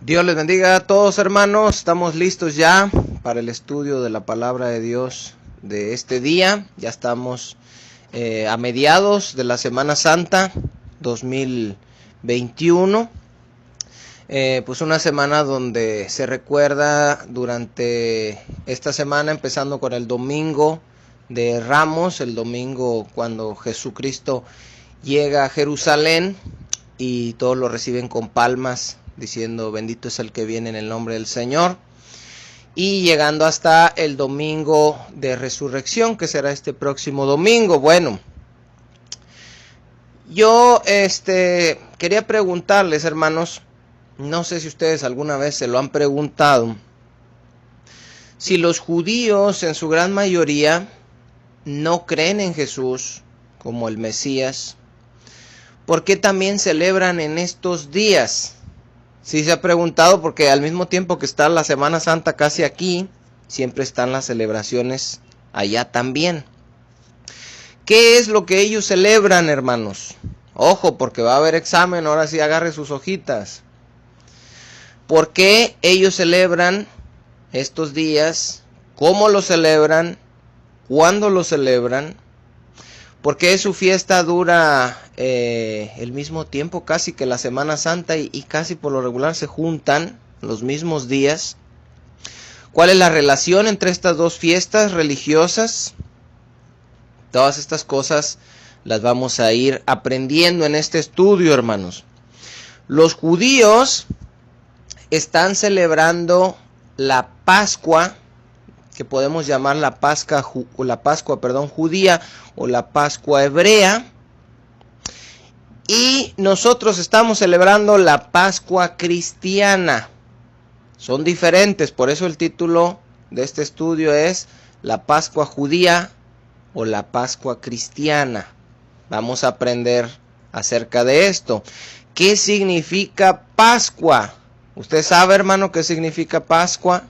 Dios les bendiga a todos, hermanos. Estamos listos ya para el estudio de la palabra de Dios de este día. Ya estamos a mediados de la Semana Santa 2021. Pues una semana donde se recuerda durante esta semana, empezando con el domingo de Ramos, el domingo cuando Jesucristo llega a Jerusalén y todos lo reciben con palmas, diciendo bendito es el que viene en el nombre del Señor, y llegando hasta el domingo de resurrección, que será este próximo domingo. Bueno, yo quería preguntarles, hermanos, no sé si ustedes alguna vez se lo han preguntado, si los judíos en su gran mayoría no creen en Jesús como el Mesías, ¿por qué también celebran en estos días? Sí se ha preguntado, porque al mismo tiempo que está la Semana Santa casi aquí, siempre están las celebraciones allá también. ¿Qué es lo que ellos celebran, hermanos? Ojo, porque va a haber examen, ahora sí agarre sus hojitas. ¿Por qué ellos celebran estos días? ¿Cómo lo celebran? ¿Cuándo lo celebran? ¿Por qué su fiesta dura el mismo tiempo casi que la Semana Santa y casi por lo regular se juntan los mismos días? ¿Cuál es la relación entre estas dos fiestas religiosas? Todas estas cosas las vamos a ir aprendiendo en este estudio, hermanos. Los judíos están celebrando la Pascua, que podemos llamar la Pascua judía o la Pascua hebrea, y nosotros estamos celebrando la Pascua cristiana. Son diferentes, por eso el título de este estudio es la Pascua judía o la Pascua cristiana. Vamos a aprender acerca de esto. ¿Qué significa Pascua? ¿Usted sabe, hermano, qué significa Pascua?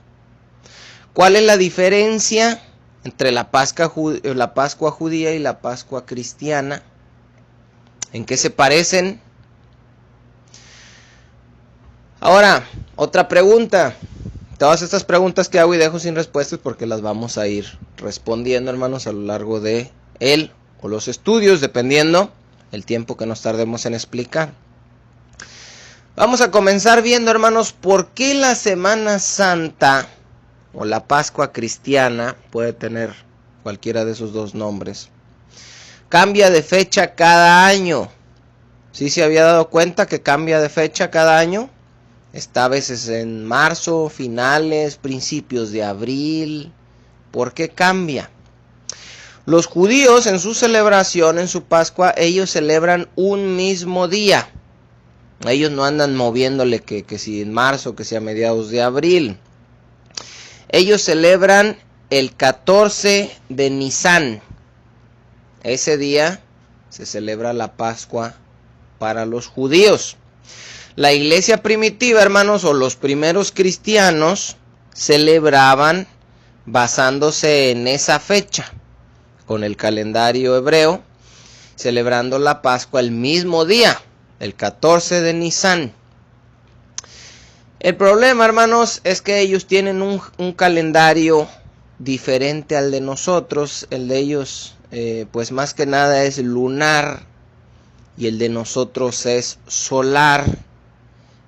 ¿Cuál es la diferencia entre la Pascua judía y la Pascua cristiana? ¿En qué se parecen? Ahora, otra pregunta. Todas estas preguntas que hago y dejo sin respuestas porque las vamos a ir respondiendo, hermanos, a lo largo de los estudios, dependiendo el tiempo que nos tardemos en explicar. Vamos a comenzar viendo, hermanos, por qué la Semana Santa o la Pascua cristiana, puede tener cualquiera de esos dos nombres, cambia de fecha cada año. ¿Sí se había dado cuenta que cambia de fecha cada año? Está a veces en marzo, finales, principios de abril. ¿Por qué cambia? Los judíos en su celebración, en su Pascua, ellos celebran un mismo día. Ellos no andan moviéndole que si en marzo, que si a mediados de abril. Ellos celebran el 14 de Nisan. Ese día se celebra la Pascua para los judíos. La iglesia primitiva, hermanos, o los primeros cristianos celebraban basándose en esa fecha, con el calendario hebreo, celebrando la Pascua el mismo día, el 14 de Nisan. El problema, hermanos, es que ellos tienen un calendario diferente al de nosotros. El de ellos, pues más que nada es lunar, y el de nosotros es solar.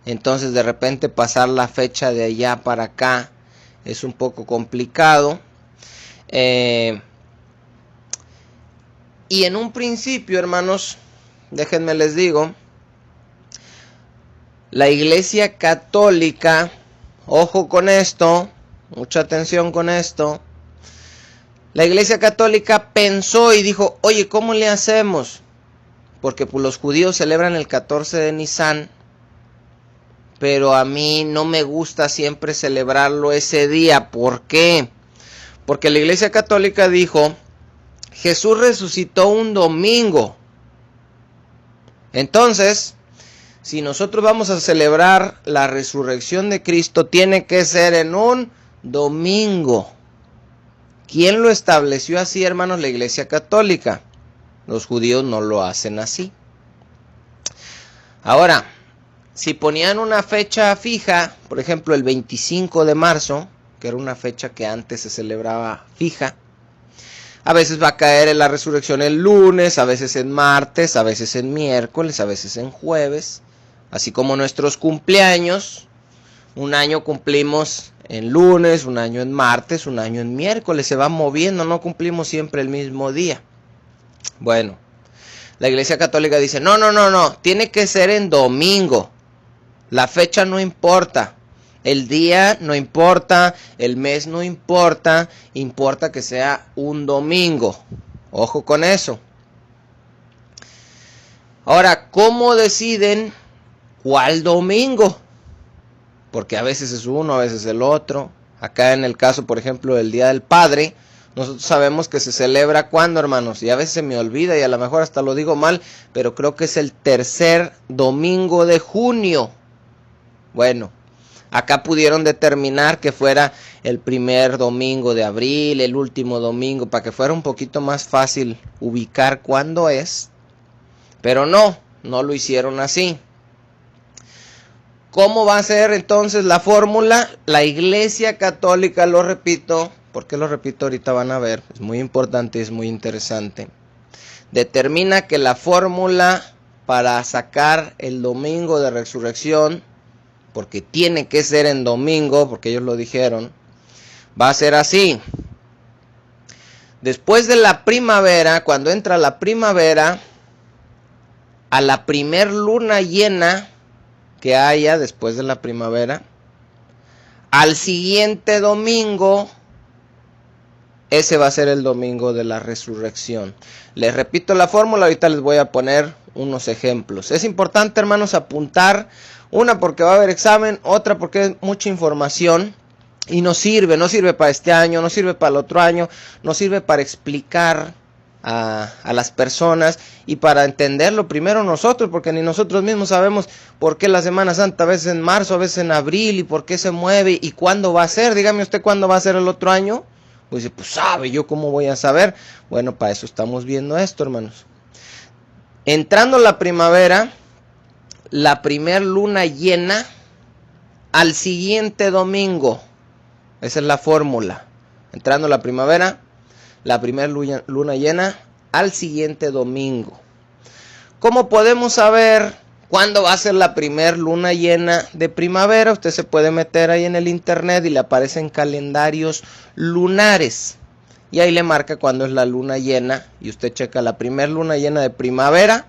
Entonces, de repente pasar la fecha de allá para acá es un poco complicado. Y en un principio, hermanos, déjenme les digo, la Iglesia Católica, ojo con esto, mucha atención con esto. La Iglesia Católica pensó y dijo, oye, ¿cómo le hacemos? Porque pues, los judíos celebran el 14 de Nisan, pero a mí no me gusta siempre celebrarlo ese día. ¿Por qué? Porque la Iglesia Católica dijo, Jesús resucitó un domingo. Entonces, si nosotros vamos a celebrar la resurrección de Cristo, tiene que ser en un domingo. ¿Quién lo estableció así, hermanos? La Iglesia si ponían una fecha fija, por ejemplo el 25 de marzo, que era una fecha que antes se celebraba fija, a veces va a caer en la resurrección el lunes, a veces en martes, a veces en miércoles, a veces en jueves, así como nuestros cumpleaños. Un año cumplimos en lunes, un año en martes, un año en miércoles, se va moviendo, no cumplimos siempre el mismo día. Bueno, la Iglesia Católica dice, no, tiene que ser en domingo, la fecha no importa, el día no importa, el mes no importa, importa que sea un domingo, ojo con eso. Ahora, ¿cómo deciden cuál domingo? Porque a veces es uno, a veces el otro. Acá en el caso, por ejemplo, del Día del Padre, nosotros sabemos que se celebra ¿cuándo, hermanos? Y a veces se me olvida y a lo mejor hasta lo digo mal, pero creo que es el tercer domingo de junio. Bueno, acá pudieron determinar que fuera el primer domingo de abril, el último domingo, para que fuera un poquito más fácil ubicar cuándo es. Pero no lo hicieron así. ¿Cómo va a ser entonces la fórmula? La Iglesia Católica, lo repito, ¿por qué lo repito? Ahorita van a ver, es muy importante y es muy interesante. Determina que la fórmula para sacar el domingo de resurrección, porque tiene que ser en domingo, porque ellos lo dijeron, va a ser así. Después de la primavera, cuando entra la primavera, a la primer luna llena que haya después de la primavera, al siguiente domingo, ese va a ser el domingo de la resurrección. Les repito la fórmula, ahorita les voy a poner unos ejemplos. Es importante, hermanos, apuntar, una porque va a haber examen, otra porque es mucha información y no sirve para este año, no sirve para el otro año, no sirve para explicar a las personas y para entenderlo primero nosotros, porque ni nosotros mismos sabemos por qué la Semana Santa a veces en marzo, a veces en abril, y por qué se mueve y cuándo va a ser. Dígame usted cuándo va a ser el otro año. Pues dice, pues sabe, yo cómo voy a saber. Bueno, para eso estamos viendo esto, hermanos. Entrando la primavera, la primer luna llena al siguiente domingo. Esa es la fórmula. Entrando la primavera, la primera luna llena al siguiente domingo. ¿Cómo podemos saber cuándo va a ser la primera luna llena de primavera? Usted se puede meter ahí en el internet y le aparecen calendarios lunares. Y ahí le marca cuándo es la luna llena. Y usted checa la primera luna llena de primavera.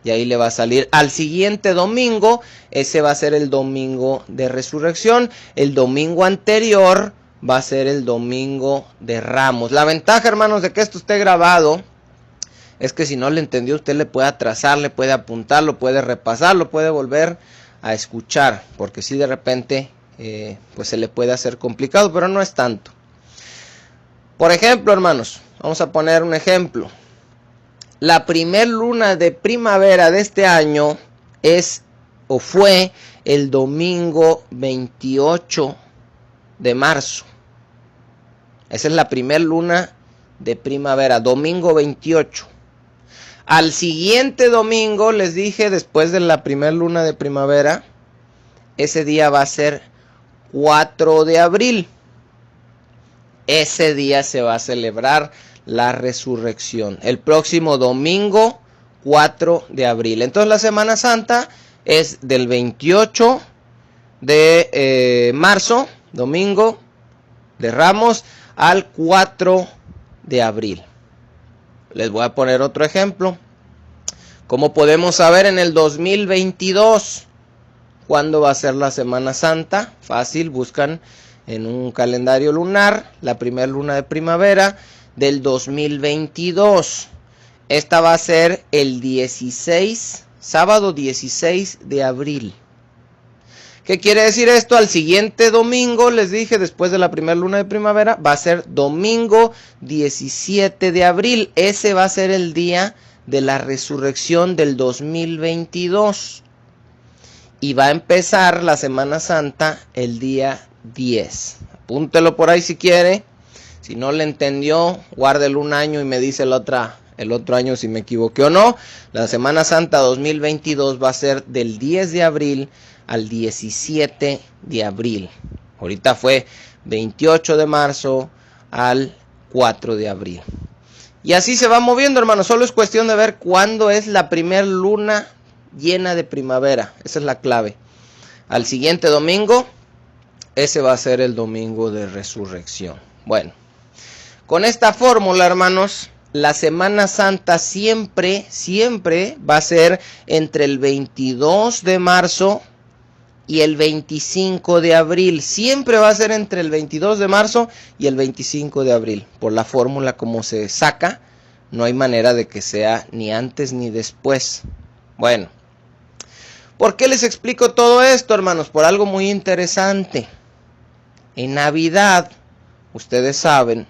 Y ahí le va a salir al siguiente domingo. Ese va a ser el domingo de resurrección. El domingo anterior va a ser el domingo de Ramos. La ventaja, hermanos, de que esto esté grabado es que si no le entendió, usted le puede atrasar, le puede apuntar, lo puede repasar, lo puede volver a escuchar, porque si de repente pues se le puede hacer complicado, pero no es tanto. Por ejemplo, hermanos, vamos a poner un ejemplo. La primer luna de primavera de este año es o fue el domingo 28 de marzo. Esa es la primer luna de primavera, domingo 28. Al siguiente domingo, les dije, después de la primera luna de primavera, ese día va a ser 4 de abril. Ese día se va a celebrar la resurrección. El próximo domingo, 4 de abril. Entonces la Semana Santa es del 28 de marzo, domingo de Ramos, al 4 de abril. Les voy a poner otro ejemplo. ¿Cómo podemos saber en el 2022 cuándo va a ser la Semana Santa? Fácil, buscan en un calendario lunar la primera luna de primavera del 2022. Esta va a ser el 16, sábado 16 de abril. ¿Qué quiere decir esto? Al siguiente domingo, les dije, después de la primera luna de primavera, va a ser domingo 17 de abril. Ese va a ser el día de la resurrección del 2022. Y va a empezar la Semana Santa el día 10. Apúntelo por ahí si quiere. Si no le entendió, guárdelo un año y me dice la otra el otro año si me equivoqué o no. La Semana Santa 2022 va a ser del 10 de abril al 17 de abril. Ahorita fue 28 de marzo al 4 de abril. Y así se va moviendo, hermano. Solo es cuestión de ver cuándo es la primer luna llena de primavera. Esa es la clave. Al siguiente domingo, ese va a ser el domingo de resurrección. Bueno, con esta fórmula, hermanos, la Semana Santa siempre va a ser entre el 22 de marzo y el 25 de abril. Siempre va a ser entre el 22 de marzo y el 25 de abril. Por la fórmula como se saca, no hay manera de que sea ni antes ni después. Bueno, ¿por qué les explico todo esto, hermanos? Por algo muy interesante. En Navidad, ustedes saben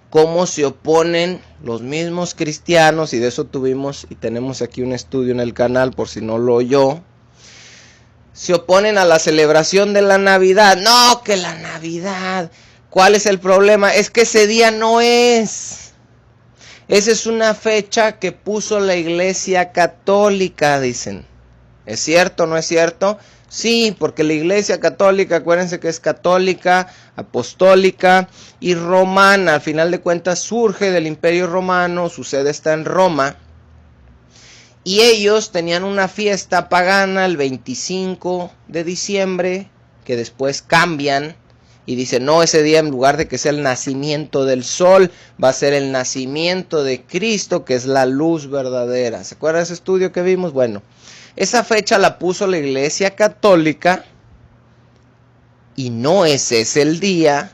cómo se oponen los mismos cristianos, y de eso tuvimos y tenemos aquí un estudio en el canal por si no lo oyó. Se oponen a la celebración de la Navidad. No, que la Navidad. ¿Cuál es el problema? Es que ese día no es. Esa es una fecha que puso la Iglesia Católica, dicen. ¿Es cierto o no es cierto? Sí, porque la Iglesia Católica, acuérdense que es católica, apostólica y romana. Al final de cuentas surge del Imperio Romano, su sede está en Roma. Y ellos tenían una fiesta pagana el 25 de diciembre, que después cambian y dicen, no, ese día en lugar de que sea el nacimiento del sol, va a ser el nacimiento de Cristo, que es la luz verdadera. ¿Se acuerdan de ese estudio que vimos? Bueno, esa fecha la puso la Iglesia Católica y no ese es el día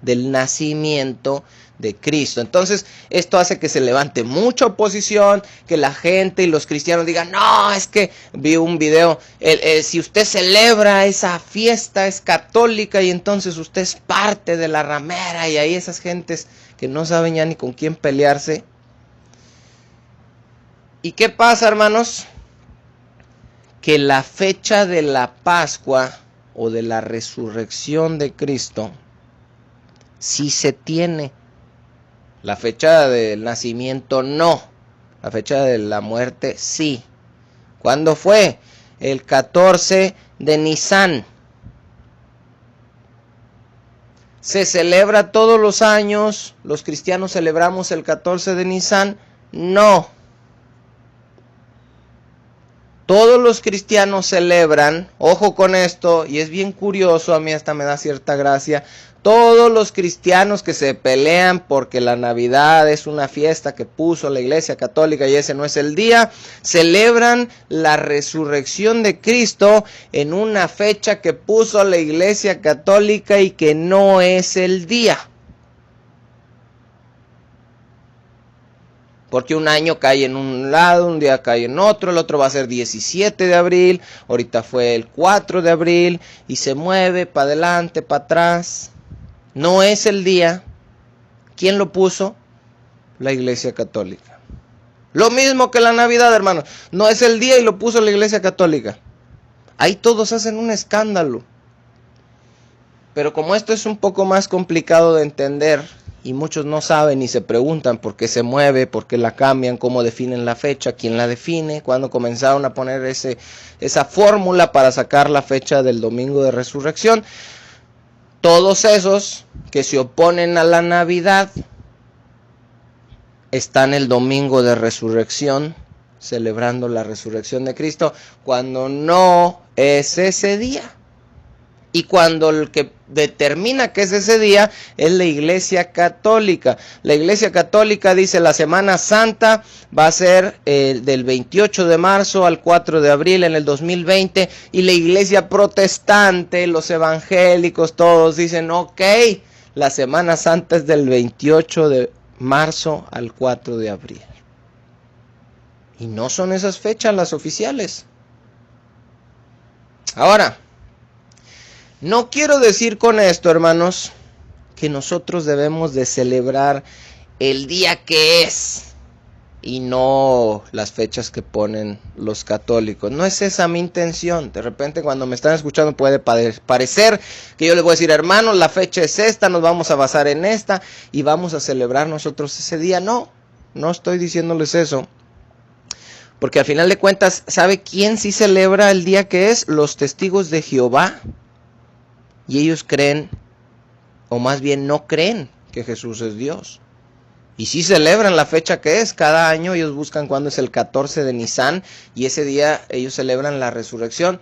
del nacimiento de Cristo. Entonces esto hace que se levante mucha oposición, que la gente y los cristianos digan, no, es que vi un video, si usted celebra esa fiesta es católica y entonces usted es parte de la ramera, y ahí esas gentes que no saben ya ni con quién pelearse. ¿Y qué pasa, hermanos? Que la fecha de la Pascua o de la resurrección de Cristo sí se tiene. La fecha del nacimiento no. La fecha de la muerte sí. ¿Cuándo fue? El 14 de Nisan. ¿Se celebra todos los años? ¿Los cristianos celebramos el 14 de Nisan? No. Todos los cristianos celebran, ojo con esto, y es bien curioso, a mí hasta me da cierta gracia, todos los cristianos que se pelean porque la Navidad es una fiesta que puso la Iglesia Católica y ese no es el día, celebran la resurrección de Cristo en una fecha que puso la Iglesia Católica y que no es el día. Porque un año cae en un lado, un día cae en otro, el otro va a ser 17 de abril, ahorita fue el 4 de abril, y se mueve para adelante, para atrás. No es el día. ¿Quién lo puso? La Iglesia Católica. Lo mismo que la Navidad, hermanos. No es el día y lo puso la Iglesia Católica. Ahí todos hacen un escándalo. Pero como esto es un poco más complicado de entender, y muchos no saben y se preguntan por qué se mueve, por qué la cambian, cómo definen la fecha, quién la define, cuándo comenzaron a poner esa fórmula para sacar la fecha del domingo de resurrección. Todos esos que se oponen a la Navidad están el domingo de resurrección, celebrando la resurrección de Cristo, cuando no es ese día. Y cuando el que determina que es ese día es la Iglesia Católica. La Iglesia Católica dice la Semana Santa va a ser del 28 de marzo al 4 de abril en el 2020. Y la Iglesia Protestante, los evangélicos, todos dicen, ok, la Semana Santa es del 28 de marzo al 4 de abril. Y no son esas fechas las oficiales. Ahora, no quiero decir con esto, hermanos, que nosotros debemos de celebrar el día que es y no las fechas que ponen los católicos. No es esa mi intención. De repente cuando me están escuchando puede parecer que yo les voy a decir, hermanos, la fecha es esta, nos vamos a basar en esta y vamos a celebrar nosotros ese día. No, no estoy diciéndoles eso. Porque al final de cuentas, ¿sabe quién sí celebra el día que es? Los testigos de Jehová. Y ellos creen, o más bien no creen, que Jesús es Dios. Y sí celebran la fecha que es. Cada año ellos buscan cuándo es el 14 de Nisan. Y ese día ellos celebran la resurrección.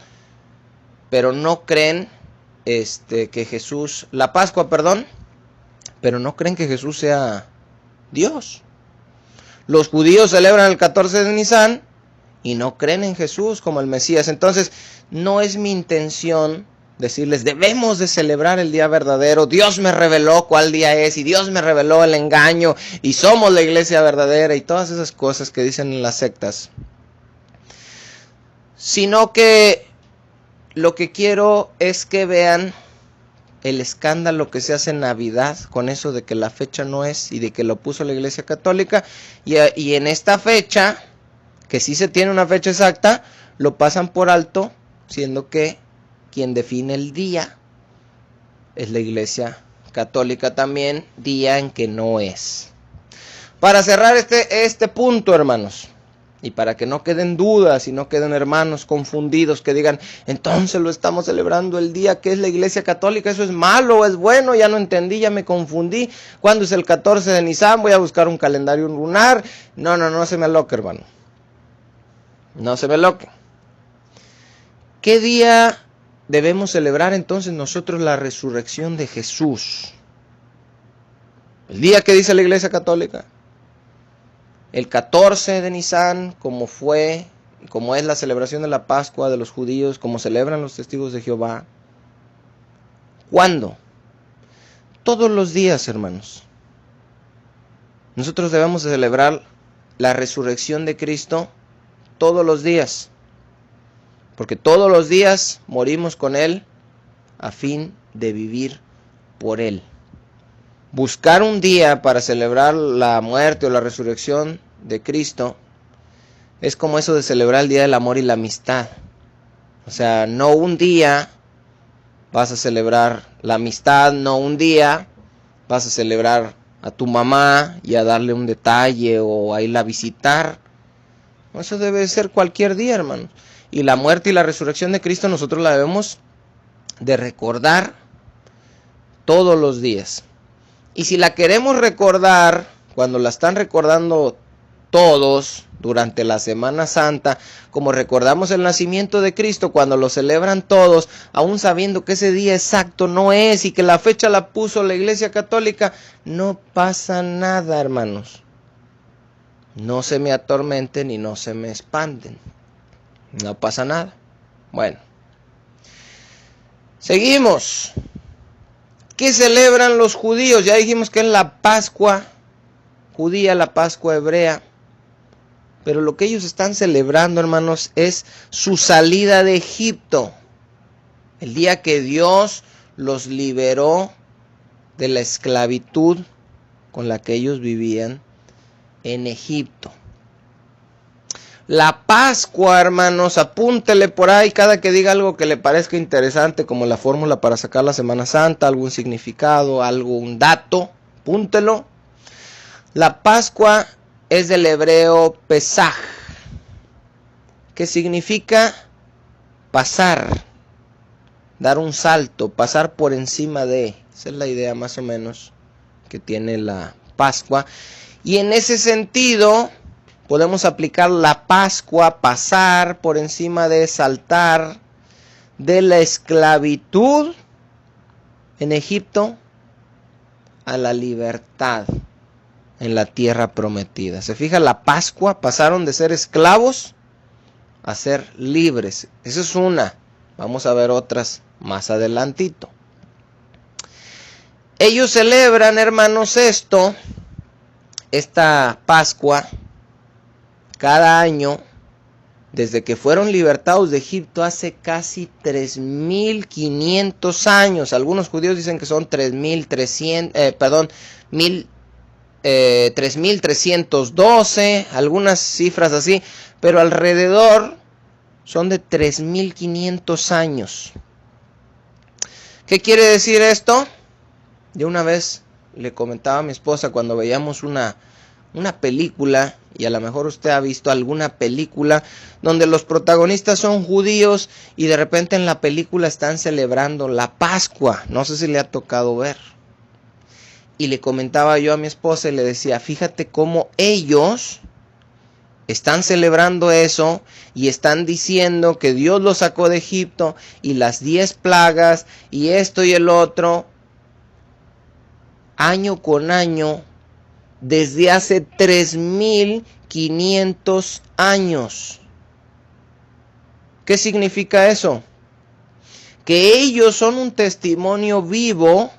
Pero no creen que Jesús, la Pascua, perdón. Pero no creen que Jesús sea Dios. Los judíos celebran el 14 de Nisan y no creen en Jesús como el Mesías. Entonces, no es mi intención decirles, debemos de celebrar el día verdadero. Dios me reveló cuál día es y Dios me reveló el engaño y somos la iglesia verdadera y todas esas cosas que dicen en las sectas. Sino que lo que quiero es que vean el escándalo que se hace en Navidad con eso de que la fecha no es y de que lo puso la Iglesia Católica y en esta fecha, que sí se tiene una fecha exacta, lo pasan por alto, siendo que quien define el día es la Iglesia Católica también, día en que no es. Para cerrar este punto, hermanos, y para que no queden dudas y no queden hermanos confundidos que digan, entonces lo estamos celebrando el día que es la Iglesia Católica, ¿eso es malo o es bueno? Ya no entendí, ya me confundí. ¿Cuándo es el 14 de Nisan? Voy a buscar un calendario lunar. No se me aloque, hermano. No se me aloque. ¿Qué día debemos celebrar entonces nosotros la resurrección de Jesús? ¿El día que dice la Iglesia Católica? El 14 de Nisan, como es la celebración de la Pascua de los judíos, como celebran los testigos de Jehová. ¿Cuándo? Todos los días, hermanos. Nosotros debemos de celebrar la resurrección de Cristo todos los días. Porque todos los días morimos con Él a fin de vivir por Él. Buscar un día para celebrar la muerte o la resurrección de Cristo es como eso de celebrar el día del amor y la amistad. O sea, no un día vas a celebrar la amistad, no un día vas a celebrar a tu mamá y a darle un detalle o a irla a visitar. Eso debe ser cualquier día, hermanos. Y la muerte y la resurrección de Cristo nosotros la debemos de recordar todos los días. Y si la queremos recordar, cuando la están recordando todos durante la Semana Santa, como recordamos el nacimiento de Cristo, cuando lo celebran todos, aún sabiendo que ese día exacto no es y que la fecha la puso la Iglesia Católica, no pasa nada, hermanos. No se me atormenten y no se me espanten. No pasa nada. Bueno. Seguimos. ¿Qué celebran los judíos? Ya dijimos que es la Pascua judía, la Pascua hebrea. Pero lo que ellos están celebrando, hermanos, es su salida de Egipto. El día que Dios los liberó de la esclavitud con la que ellos vivían en Egipto. La Pascua, hermanos, apúntele por ahí cada que diga algo que le parezca interesante, como la fórmula para sacar la Semana Santa, algún significado, algún dato, apúntelo. La Pascua es del hebreo Pesaj, que significa pasar, dar un salto, pasar por encima de. Esa es la idea más o menos que tiene la Pascua. Y en ese sentido podemos aplicar la Pascua, pasar por encima de, saltar de la esclavitud en Egipto a la libertad en la tierra prometida. ¿Se fija? La Pascua, pasaron de ser esclavos a ser libres. Esa es una. Vamos a ver otras más adelantito. Ellos celebran, hermanos, esta Pascua cada año desde que fueron libertados de Egipto hace casi 3.500 años. Algunos judíos dicen que son 3.312, algunas cifras así, pero alrededor son de 3.500 años. ¿Qué quiere decir esto? De una vez le comentaba a mi esposa cuando veíamos una una película, y a lo mejor usted ha visto alguna película donde los protagonistas son judíos y de repente en la película están celebrando la Pascua. No sé si le ha tocado ver. Y le comentaba yo a mi esposa y le decía, fíjate cómo ellos están celebrando eso y están diciendo que Dios los sacó de Egipto y las 10 plagas y esto y el otro, año con año, desde hace 3500 años. ¿Qué significa eso? Que ellos son un testimonio vivo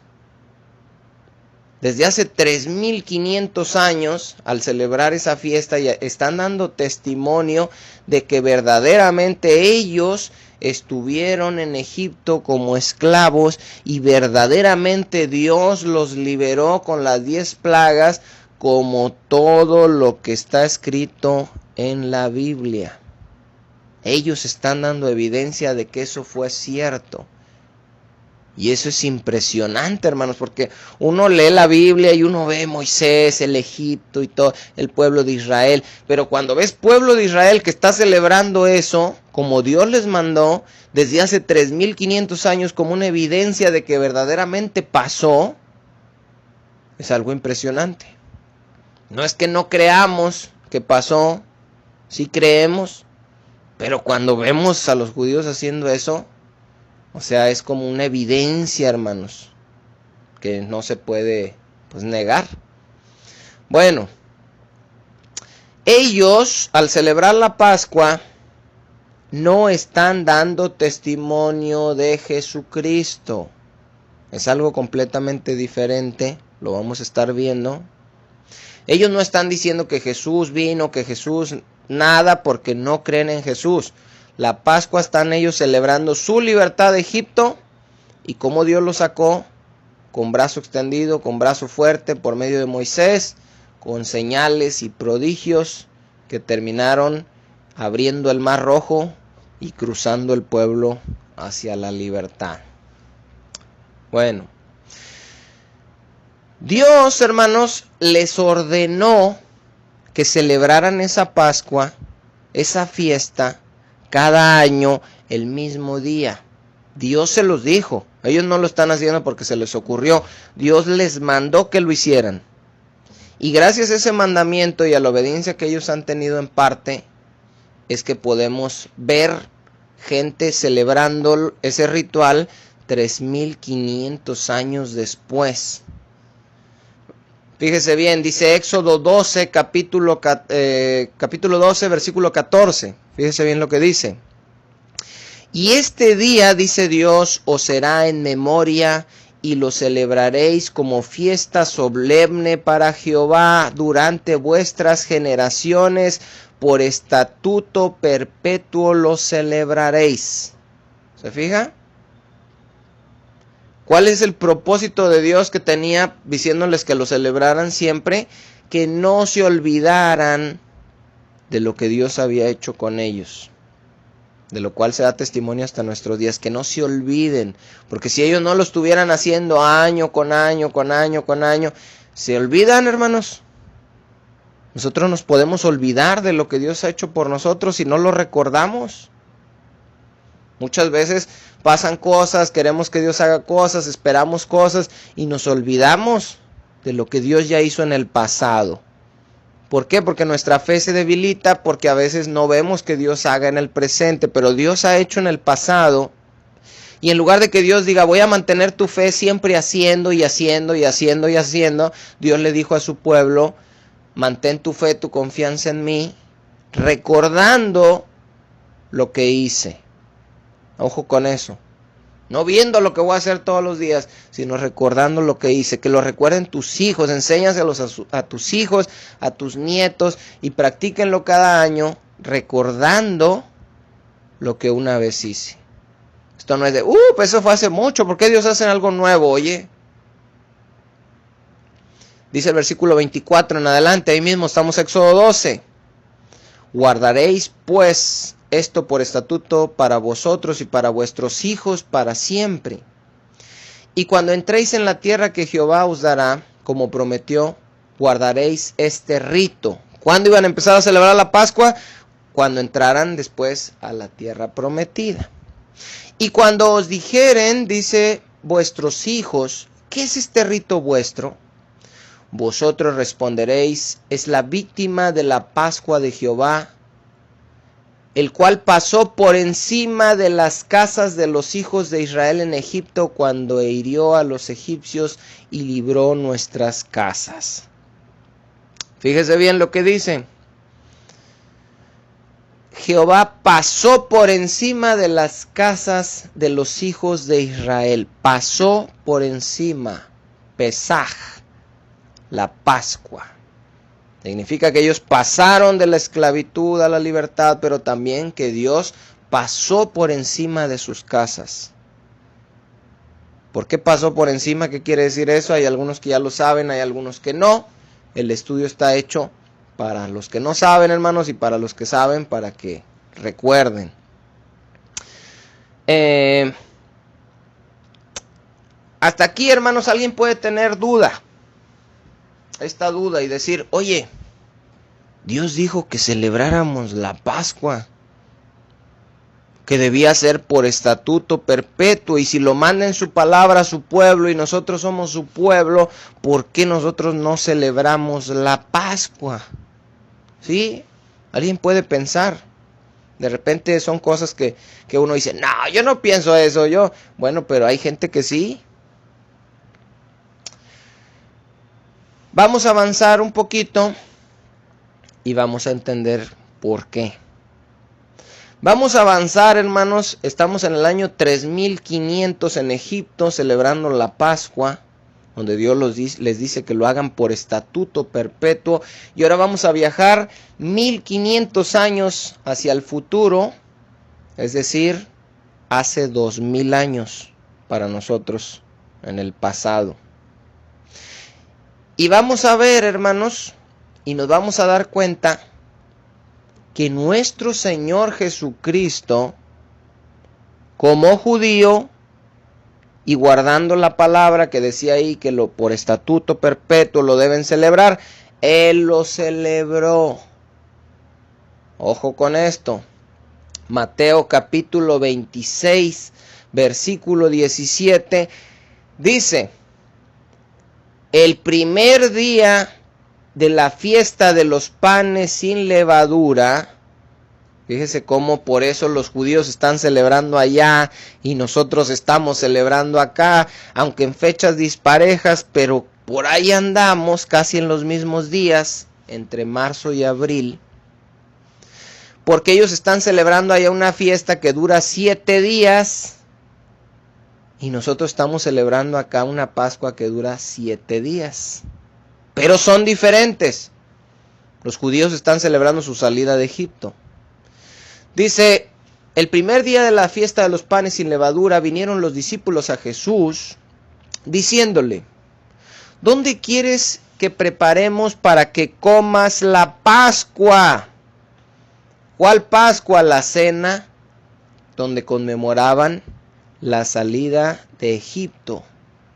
desde hace 3500 años. Al celebrar esa fiesta ya están dando testimonio de que verdaderamente ellos estuvieron en Egipto como esclavos y verdaderamente Dios los liberó con las 10 plagas, como todo lo que está escrito en la Biblia. Ellos están dando evidencia de que eso fue cierto. Y eso es impresionante, hermanos, porque uno lee la Biblia y uno ve Moisés, el Egipto y todo, el pueblo de Israel. Pero cuando ves pueblo de Israel que está celebrando eso, como Dios les mandó, desde hace 3500 años, como una evidencia de que verdaderamente pasó, es algo impresionante. No es que no creamos que pasó, sí creemos, pero cuando vemos a los judíos haciendo eso, o sea, es como una evidencia, hermanos, que no se puede negar. Bueno, ellos al celebrar la Pascua no están dando testimonio de Jesucristo. Es algo completamente diferente, lo vamos a estar viendo. Ellos no están diciendo que Jesús vino, que Jesús nada, porque no creen en Jesús. La Pascua están ellos celebrando su libertad de Egipto y cómo Dios los sacó con brazo extendido, con brazo fuerte por medio de Moisés, con señales y prodigios que terminaron abriendo el Mar Rojo y cruzando el pueblo hacia la libertad. Bueno, Dios, hermanos, les ordenó que celebraran esa Pascua, esa fiesta, cada año el mismo día. Dios se los dijo. Ellos no lo están haciendo porque se les ocurrió. Dios les mandó que lo hicieran. Y gracias a ese mandamiento y a la obediencia que ellos han tenido en parte, es que podemos ver gente celebrando ese ritual 3500 años después. Fíjese bien, dice Éxodo 12, capítulo 12, versículo 14. Fíjese bien lo que dice. Y este día, dice Dios, os será en memoria y lo celebraréis como fiesta solemne para Jehová durante vuestras generaciones, por estatuto perpetuo lo celebraréis. ¿Se fija? ¿Cuál es el propósito de Dios que tenía diciéndoles que lo celebraran siempre? Que no se olvidaran de lo que Dios había hecho con ellos. De lo cual se da testimonio hasta nuestros días. Que no se olviden. Porque si ellos no lo estuvieran haciendo año con año, ¿se olvidan, hermanos? Nosotros nos podemos olvidar de lo que Dios ha hecho por nosotros si no lo recordamos. Muchas veces pasan cosas, queremos que Dios haga cosas, esperamos cosas y nos olvidamos de lo que Dios ya hizo en el pasado. ¿Por qué? Porque nuestra fe se debilita, porque a veces no vemos que Dios haga en el presente, pero Dios ha hecho en el pasado. Y en lugar de que Dios diga, voy a mantener tu fe siempre haciendo y haciendo y haciendo y haciendo, Dios le dijo a su pueblo, mantén tu fe, tu confianza en mí, recordando lo que hice. Ojo con eso. No viendo lo que voy a hacer todos los días, sino recordando lo que hice. Que lo recuerden tus hijos. Enséñaselos a tus hijos, a tus nietos. Y practíquenlo cada año, recordando lo que una vez hice. Esto no es de, pues eso fue hace mucho. ¿Por qué Dios hace algo nuevo? Oye. Dice el versículo 24 en adelante. Ahí mismo estamos Éxodo 12. Guardaréis pues esto por estatuto para vosotros y para vuestros hijos para siempre. Y cuando entréis en la tierra que Jehová os dará, como prometió, guardaréis este rito. ¿Cuándo iban a empezar a celebrar la Pascua? Cuando entraran después a la tierra prometida. Y cuando os dijeren, dice, vuestros hijos, ¿qué es este rito vuestro? Vosotros responderéis, es la víctima de la Pascua de Jehová, el cual pasó por encima de las casas de los hijos de Israel en Egipto cuando hirió a los egipcios y libró nuestras casas. Fíjese bien lo que dice. Jehová pasó por encima de las casas de los hijos de Israel. Pasó por encima. Pesaj, la Pascua. Significa que ellos pasaron de la esclavitud a la libertad, pero también que Dios pasó por encima de sus casas. ¿Por qué pasó por encima? ¿Qué quiere decir eso? Hay algunos que ya lo saben, hay algunos que no. El estudio está hecho para los que no saben, hermanos, y para los que saben, para que recuerden. Hasta aquí, hermanos, alguien puede tener duda. Esta duda y decir, oye, Dios dijo que celebráramos la Pascua, que debía ser por estatuto perpetuo, y si lo manda en su palabra a su pueblo y nosotros somos su pueblo, ¿por qué nosotros no celebramos la Pascua? ¿Sí? Alguien puede pensar. De repente son cosas que uno dice, no, yo no pienso eso, bueno, pero hay gente que sí. Vamos a avanzar un poquito y vamos a entender por qué. Vamos a avanzar, hermanos. Estamos en el año 3500 en Egipto celebrando la Pascua, donde Dios les dice que lo hagan por estatuto perpetuo. Y ahora vamos a viajar 1500 años hacia el futuro, es decir, hace 2000 años para nosotros en el pasado. Y vamos a ver, hermanos, y nos vamos a dar cuenta que nuestro Señor Jesucristo, como judío, y guardando la palabra que decía ahí que por estatuto perpetuo lo deben celebrar, Él lo celebró. Ojo con esto. Mateo capítulo 26, versículo 17, dice, el primer día de la fiesta de los panes sin levadura, fíjese cómo por eso los judíos están celebrando allá y nosotros estamos celebrando acá, aunque en fechas disparejas, pero por ahí andamos casi en los mismos días, entre marzo y abril, porque ellos están celebrando allá una fiesta que dura 7 días y nosotros estamos celebrando acá una Pascua que dura 7 días. Pero son diferentes. Los judíos están celebrando su salida de Egipto. Dice, el primer día de la fiesta de los panes sin levadura vinieron los discípulos a Jesús diciéndole, ¿dónde quieres que preparemos para que comas la Pascua? ¿Cuál Pascua? La cena donde conmemoraban la salida de Egipto.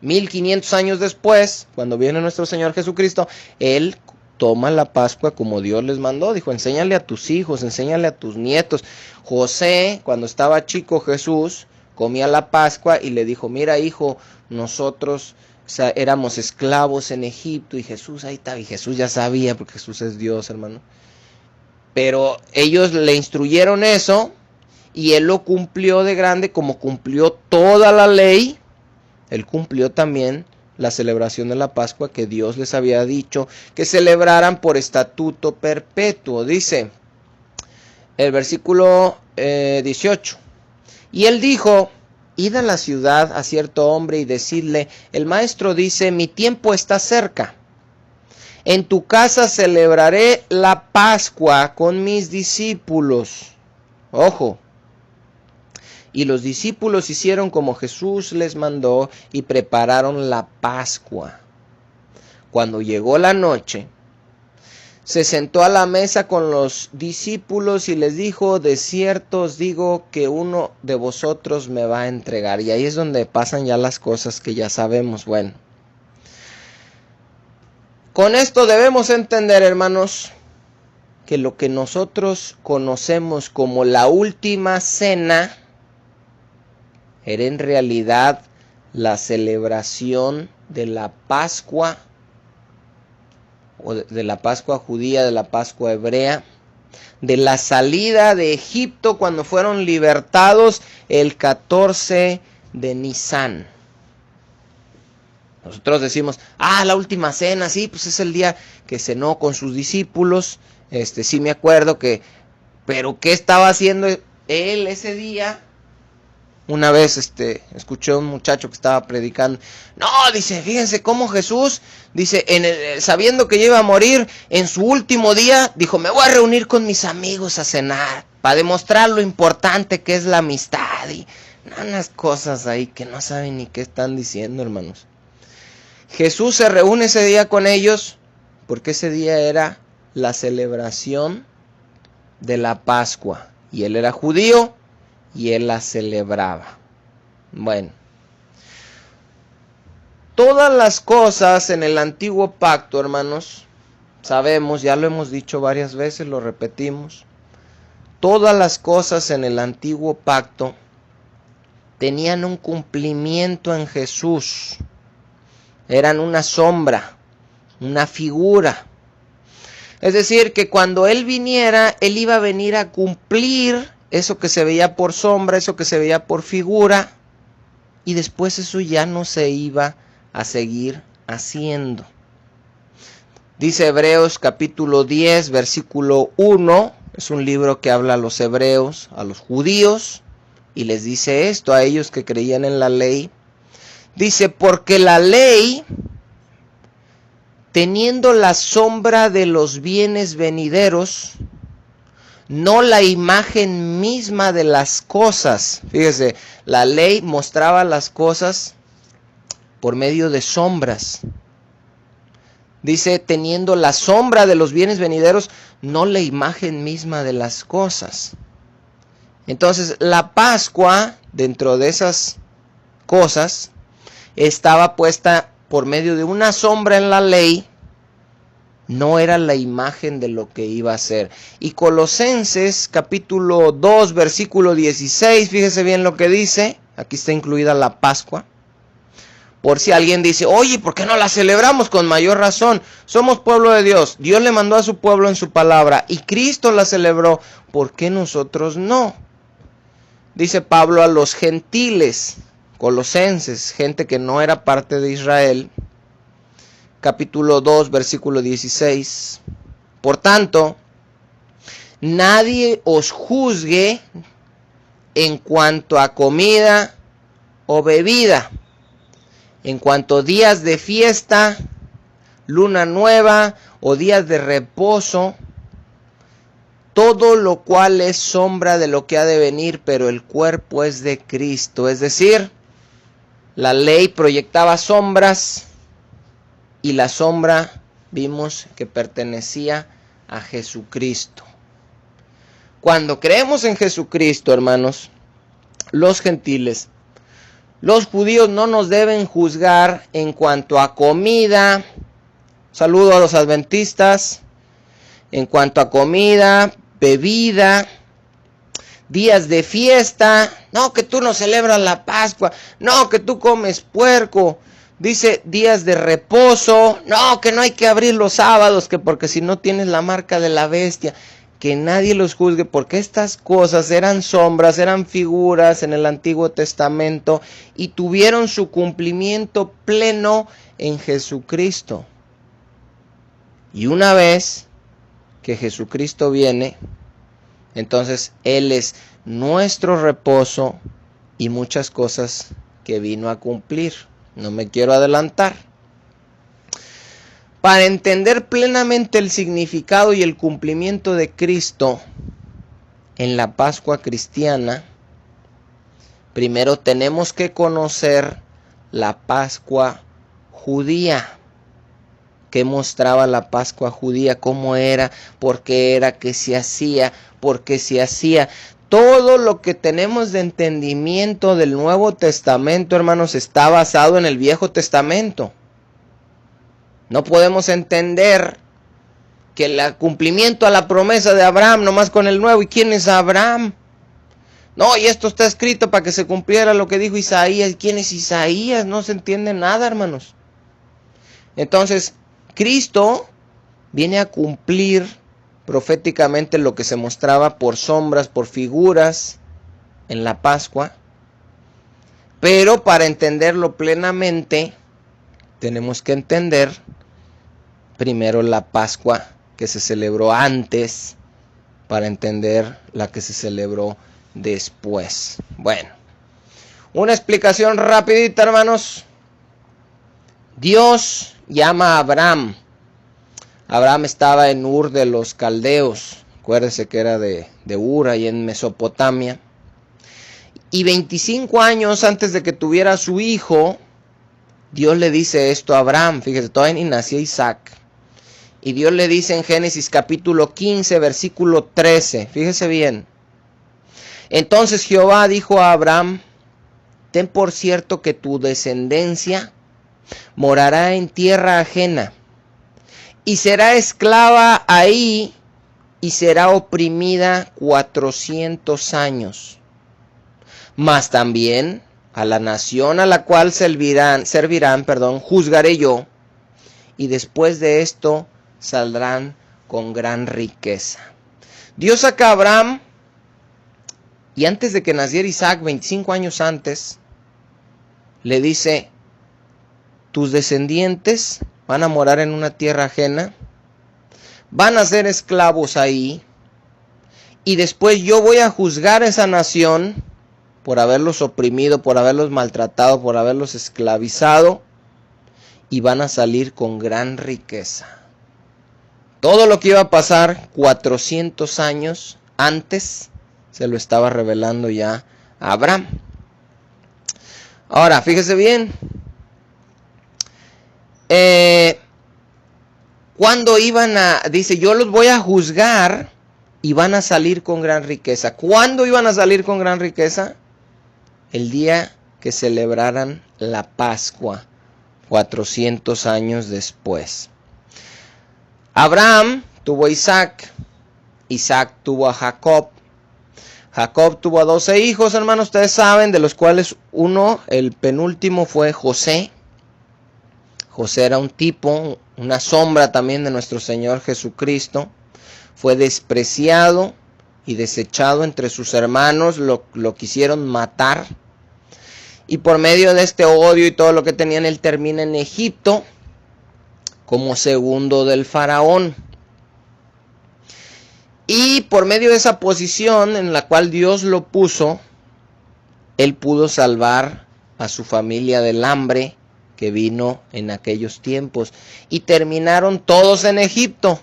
1500 años después, cuando viene nuestro Señor Jesucristo, Él toma la Pascua como Dios les mandó. Dijo, enséñale a tus hijos, enséñale a tus nietos. José, cuando estaba chico Jesús, comía la Pascua y le dijo, mira hijo, nosotros éramos esclavos en Egipto. Y Jesús ahí estaba, y Jesús ya sabía, porque Jesús es Dios, hermano. Pero ellos le instruyeron eso, y Él lo cumplió de grande, como cumplió toda la ley. Él cumplió también la celebración de la Pascua que Dios les había dicho que celebraran por estatuto perpetuo. Dice el versículo 18. Y él dijo, id a la ciudad a cierto hombre y decidle, el maestro dice, mi tiempo está cerca. En tu casa celebraré la Pascua con mis discípulos. Ojo. Y los discípulos hicieron como Jesús les mandó y prepararon la Pascua. Cuando llegó la noche, se sentó a la mesa con los discípulos y les dijo, de cierto os digo que uno de vosotros me va a entregar. Y ahí es donde pasan ya las cosas que ya sabemos. Bueno, Con esto debemos entender, hermanos, que lo que nosotros conocemos como la última cena era en realidad la celebración de la Pascua, o de la Pascua judía, de la Pascua hebrea, de la salida de Egipto cuando fueron libertados el 14 de Nisán. Nosotros decimos, la última cena, sí, pues es el día que cenó con sus discípulos. Sí me acuerdo pero ¿qué estaba haciendo él ese día? Una vez escuché a un muchacho que estaba predicando. No, dice, fíjense cómo Jesús, dice, sabiendo que iba a morir en su último día, dijo, me voy a reunir con mis amigos a cenar, para demostrar lo importante que es la amistad. Y unas cosas ahí que no saben ni qué están diciendo, hermanos. Jesús se reúne ese día con ellos porque ese día era la celebración de la Pascua. Y él era judío y él la celebraba. Bueno, todas las cosas en el antiguo pacto, hermanos, sabemos, ya lo hemos dicho varias veces, lo repetimos. Todas las cosas en el antiguo pacto tenían un cumplimiento en Jesús. Eran una sombra, una figura. Es decir, que cuando Él viniera, Él iba a venir a cumplir eso que se veía por sombra, eso que se veía por figura, y después eso ya no se iba a seguir haciendo. Dice Hebreos capítulo 10, versículo 1, es un libro que habla a los hebreos, a los judíos, y les dice esto a ellos que creían en la ley. Dice, porque la ley, teniendo la sombra de los bienes venideros, no la imagen misma de las cosas. Fíjese, la ley mostraba las cosas por medio de sombras. Dice, teniendo la sombra de los bienes venideros, no la imagen misma de las cosas. Entonces, la Pascua, dentro de esas cosas, estaba puesta por medio de una sombra en la ley, no era la imagen de lo que iba a ser. Y Colosenses capítulo 2 versículo 16, fíjese bien lo que dice, aquí está incluida la Pascua. Por si alguien dice, oye, ¿por qué no la celebramos? Con mayor razón, somos pueblo de Dios, Dios le mandó a su pueblo en su palabra y Cristo la celebró, ¿por qué nosotros no? Dice Pablo a los gentiles, Colosenses, gente que no era parte de Israel, capítulo 2, versículo 16. Por tanto, nadie os juzgue en cuanto a comida o bebida, en cuanto a días de fiesta, luna nueva o días de reposo, todo lo cual es sombra de lo que ha de venir, pero el cuerpo es de Cristo. Es decir, la ley proyectaba sombras y la sombra vimos que pertenecía a Jesucristo. Cuando creemos en Jesucristo, hermanos, los gentiles, los judíos no nos deben juzgar en cuanto a comida. Saludo a los adventistas. En cuanto a comida, bebida, días de fiesta, no, que tú no celebras la Pascua, no, que tú comes puerco, dice días de reposo, no, que no hay que abrir los sábados, que porque si no tienes la marca de la bestia, que nadie los juzgue, porque estas cosas eran sombras, eran figuras en el Antiguo Testamento y tuvieron su cumplimiento pleno en Jesucristo. Y una vez que Jesucristo viene, entonces Él es nuestro reposo y muchas cosas que vino a cumplir. No me quiero adelantar. Para entender plenamente el significado y el cumplimiento de Cristo en la Pascua cristiana, primero tenemos que conocer la Pascua judía. ¿Qué mostraba la Pascua judía? ¿Cómo era? ¿Por qué era? ¿Qué se hacía? ¿Por qué se hacía? Todo lo que tenemos de entendimiento del Nuevo Testamento, hermanos, está basado en el Viejo Testamento. No podemos entender que el cumplimiento a la promesa de Abraham nomás con el nuevo. ¿Y quién es Abraham? No, y esto está escrito para que se cumpliera lo que dijo Isaías. ¿Quién es Isaías? No se entiende nada, hermanos. Entonces, Cristo viene a cumplir proféticamente lo que se mostraba por sombras, por figuras en la Pascua. Pero para entenderlo plenamente, tenemos que entender primero la Pascua que se celebró antes, para entender la que se celebró después. Bueno, una explicación rapidita, hermanos. Dios llama a Abraham. Abraham estaba en Ur de los Caldeos. Acuérdese que era de Ur, ahí en Mesopotamia. Y 25 años antes de que tuviera a su hijo, Dios le dice esto a Abraham. Fíjese, todavía ni nacía Isaac. Y Dios le dice en Génesis capítulo 15, versículo 13. Fíjese bien. Entonces Jehová dijo a Abraham: ten por cierto que tu descendencia morará en tierra ajena, y será esclava ahí, y será oprimida 400 años. Mas también a la nación a la cual servirán, juzgaré yo, y después de esto saldrán con gran riqueza. Dios saca a Abraham, y antes de que naciera Isaac, 25 años antes, le dice: tus descendientes van a morar en una tierra ajena, van a ser esclavos ahí, y después yo voy a juzgar a esa nación por haberlos oprimido, por haberlos maltratado, por haberlos esclavizado, y van a salir con gran riqueza. Todo lo que iba a pasar 400 años antes se lo estaba revelando ya a Abraham. Ahora, fíjese bien. Cuando dice, yo los voy a juzgar y van a salir con gran riqueza. ¿Cuándo iban a salir con gran riqueza? El día que celebraran la Pascua, 400 años después. Abraham tuvo a Isaac, Isaac tuvo a Jacob, Jacob tuvo a 12 hijos, hermanos, ustedes saben, de los cuales uno, el penúltimo, fue José. José era un tipo, una sombra también de nuestro Señor Jesucristo. Fue despreciado y desechado entre sus hermanos, lo quisieron matar. Y por medio de este odio y todo lo que tenían, él termina en Egipto como segundo del faraón. Y por medio de esa posición en la cual Dios lo puso, él pudo salvar a su familia del hambre que vino en aquellos tiempos. Y terminaron todos en Egipto.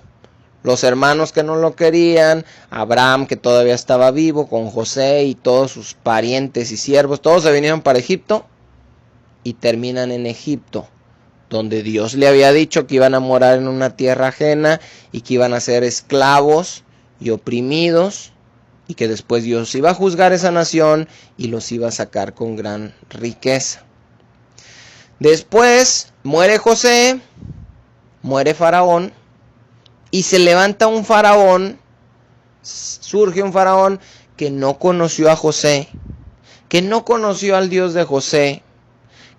Los hermanos que no lo querían, Abraham que todavía estaba vivo, con José y todos sus parientes y siervos, todos se vinieron para Egipto y terminan en Egipto, donde Dios le había dicho que iban a morar en una tierra ajena y que iban a ser esclavos y oprimidos, y que después Dios iba a juzgar esa nación y los iba a sacar con gran riqueza. Después muere José, muere Faraón, y se levanta un faraón, surge un faraón que no conoció a José, que no conoció al Dios de José,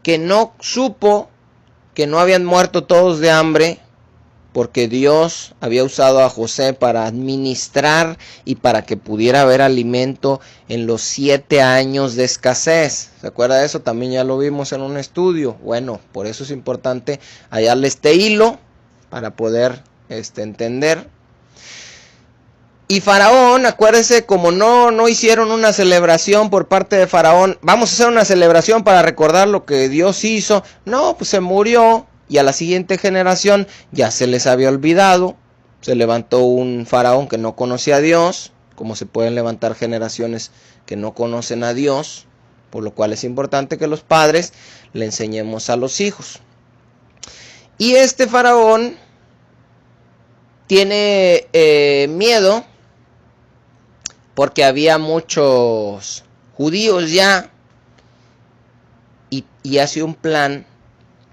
que no supo que no habían muerto todos de hambre, porque Dios había usado a José para administrar y para que pudiera haber alimento en los 7 años de escasez. ¿Se acuerda de eso? También ya lo vimos en un estudio. Bueno, por eso es importante hallarle este hilo para poder entender. Y Faraón, acuérdense, como no hicieron una celebración por parte de Faraón, vamos a hacer una celebración para recordar lo que Dios hizo. No, pues se murió. Y a la siguiente generación ya se les había olvidado. Se levantó un faraón que no conocía a Dios, como se pueden levantar generaciones que no conocen a Dios, por lo cual es importante que los padres le enseñemos a los hijos. Y este faraón tiene miedo porque había muchos judíos ya, y hace un plan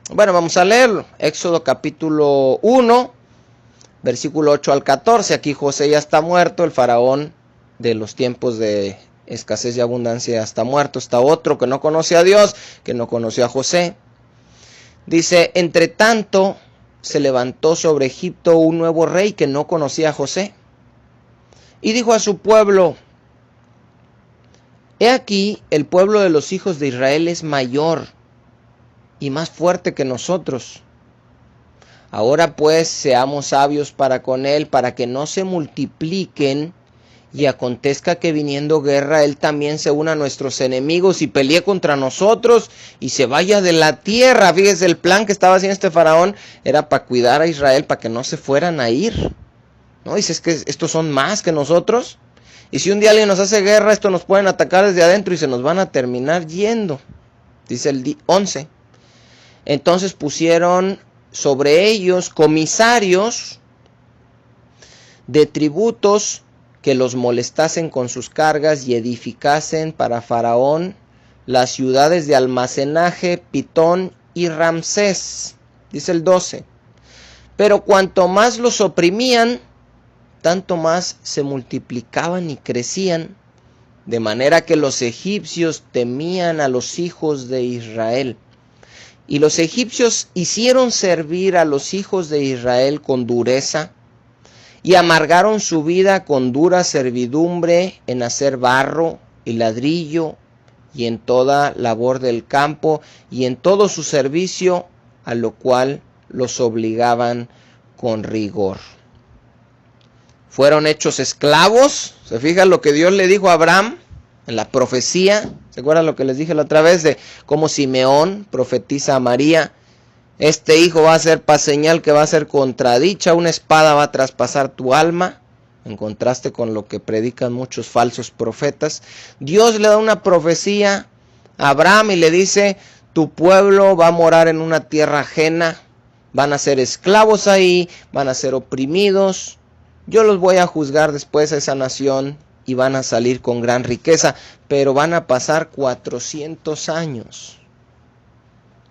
Bueno, vamos a leerlo. Éxodo capítulo 1, versículo 8 al 14. Aquí José ya está muerto, el faraón de los tiempos de escasez y abundancia ya está muerto. Está otro que no conoce a Dios, que no conoció a José. Dice, entre tanto se levantó sobre Egipto un nuevo rey que no conocía a José. Y dijo a su pueblo, he aquí el pueblo de los hijos de Israel es mayor y más fuerte que nosotros. Ahora pues seamos sabios para con él, para que no se multipliquen y acontezca que viniendo guerra él también se una a nuestros enemigos y pelee contra nosotros y se vaya de la tierra. Fíjese, el plan que estaba haciendo este faraón era para cuidar a Israel, para que no se fueran a ir. ¿No? Dice, es que estos son más que nosotros. Y si un día alguien nos hace guerra, estos nos pueden atacar desde adentro y se nos van a terminar yendo. Dice el 11. Entonces pusieron sobre ellos comisarios de tributos que los molestasen con sus cargas y edificasen para Faraón las ciudades de almacenaje, Pitón y Ramsés. Dice el 12. Pero cuanto más los oprimían, tanto más se multiplicaban y crecían, de manera que los egipcios temían a los hijos de Israel. Y los egipcios hicieron servir a los hijos de Israel con dureza, y amargaron su vida con dura servidumbre en hacer barro y ladrillo, y en toda labor del campo, y en todo su servicio, a lo cual los obligaban con rigor. Fueron hechos esclavos. ¿Se fijan lo que Dios le dijo a Abraham en la profecía? ¿Se acuerdan lo que les dije la otra vez de cómo Simeón profetiza a María? Este hijo va a ser para señal que va a ser contradicha, una espada va a traspasar tu alma, en contraste con lo que predican muchos falsos profetas. Dios le da una profecía a Abraham y le dice, tu pueblo va a morar en una tierra ajena, van a ser esclavos ahí, van a ser oprimidos. Yo los voy a juzgar después a esa nación y van a salir con gran riqueza, pero van a pasar 400 años.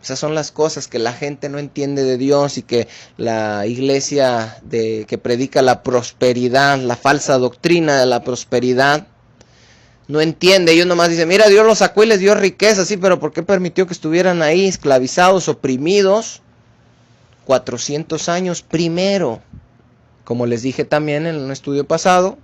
Esas son las cosas que la gente no entiende de Dios y que la iglesia que predica la prosperidad, la falsa doctrina de la prosperidad, no entiende. Ellos nomás dicen, mira, Dios los sacó y les dio riqueza, sí, pero ¿por qué permitió que estuvieran ahí esclavizados, oprimidos? 400 años primero. Como les dije también en un estudio pasado,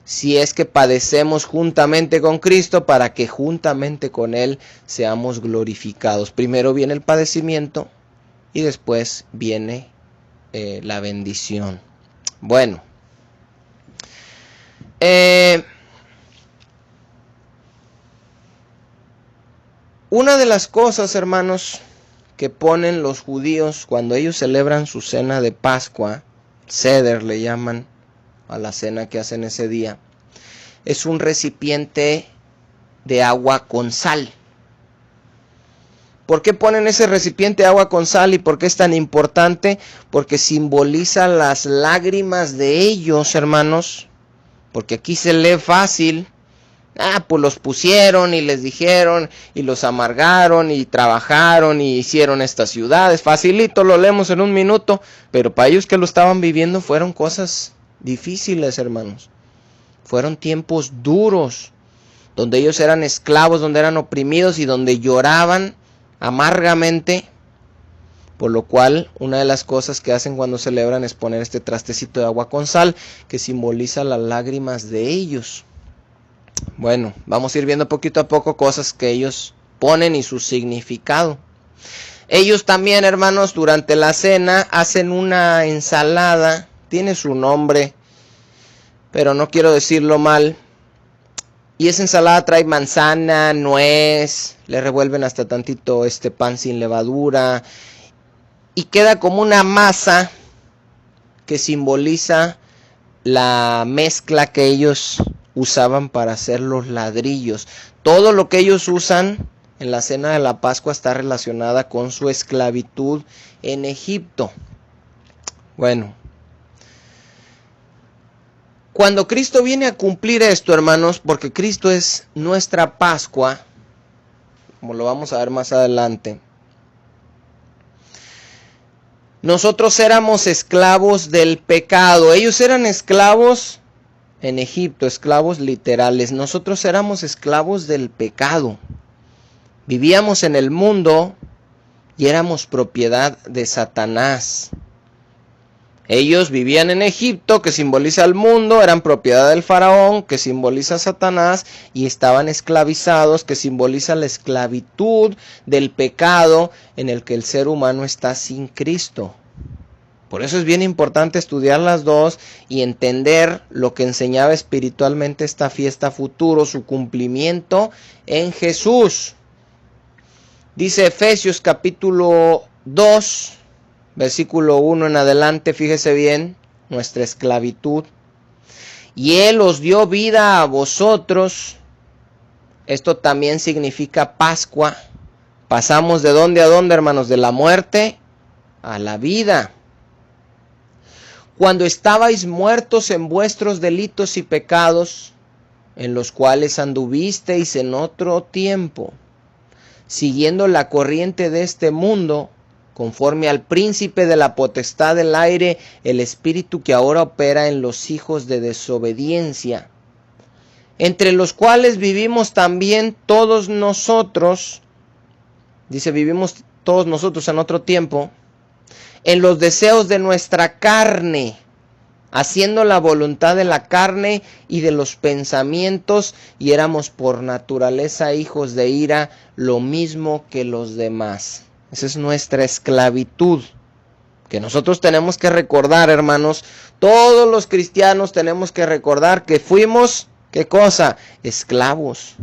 si es que padecemos juntamente con Cristo, para que juntamente con Él seamos glorificados. Primero viene el padecimiento y después viene la bendición. Bueno, una de las cosas, hermanos, que ponen los judíos cuando ellos celebran su cena de Pascua, Seder le llaman a la cena que hacen ese día, es un recipiente de agua con sal. ¿Por qué ponen ese recipiente de agua con sal y por qué es tan importante? Porque simboliza las lágrimas de ellos, hermanos. Porque aquí se lee fácil. Pues los pusieron y les dijeron y los amargaron y trabajaron y hicieron estas ciudades. Facilito, lo leemos en un minuto. Pero para ellos que lo estaban viviendo fueron cosas difíciles, hermanos. Fueron tiempos duros, donde ellos eran esclavos, donde eran oprimidos y donde lloraban amargamente. Por lo cual, una de las cosas que hacen cuando celebran es poner este trastecito de agua con sal, que simboliza las lágrimas de ellos. Bueno, vamos a ir viendo poquito a poco cosas que ellos ponen y su significado. Ellos también, hermanos, durante la cena hacen una ensalada, tiene su nombre, pero no quiero decirlo mal. Y esa ensalada trae manzana, nuez, le revuelven hasta tantito pan sin levadura. Y queda como una masa que simboliza la mezcla que ellos usaban para hacer los ladrillos. Todo lo que ellos usan en la cena de la Pascua está relacionada con su esclavitud en Egipto. Bueno, cuando Cristo viene a cumplir esto, hermanos, porque Cristo es nuestra Pascua, como lo vamos a ver más adelante, nosotros éramos esclavos del pecado. Ellos eran esclavos en Egipto, esclavos literales. Nosotros éramos esclavos del pecado. Vivíamos en el mundo y éramos propiedad de Satanás. Ellos vivían en Egipto, que simboliza el mundo, eran propiedad del faraón, que simboliza a Satanás, y estaban esclavizados, que simboliza la esclavitud del pecado en el que el ser humano está sin Cristo. Por eso es bien importante estudiar las dos y entender lo que enseñaba espiritualmente esta fiesta futuro, su cumplimiento en Jesús. Dice Efesios capítulo 2, versículo 1 en adelante, fíjese bien, nuestra esclavitud. Y Él os dio vida a vosotros. Esto también significa Pascua. Pasamos de dónde a dónde, hermanos, de la muerte a la vida. Cuando estabais muertos en vuestros delitos y pecados, en los cuales anduvisteis en otro tiempo, siguiendo la corriente de este mundo, conforme al príncipe de la potestad del aire, el espíritu que ahora opera en los hijos de desobediencia, entre los cuales vivimos también todos nosotros, dice, vivimos todos nosotros en otro tiempo, en los deseos de nuestra carne, haciendo la voluntad de la carne y de los pensamientos, y éramos por naturaleza hijos de ira, lo mismo que los demás. Esa es nuestra esclavitud, que nosotros tenemos que recordar, hermanos. Todos los cristianos tenemos que recordar que fuimos, ¿qué cosa? Esclavos.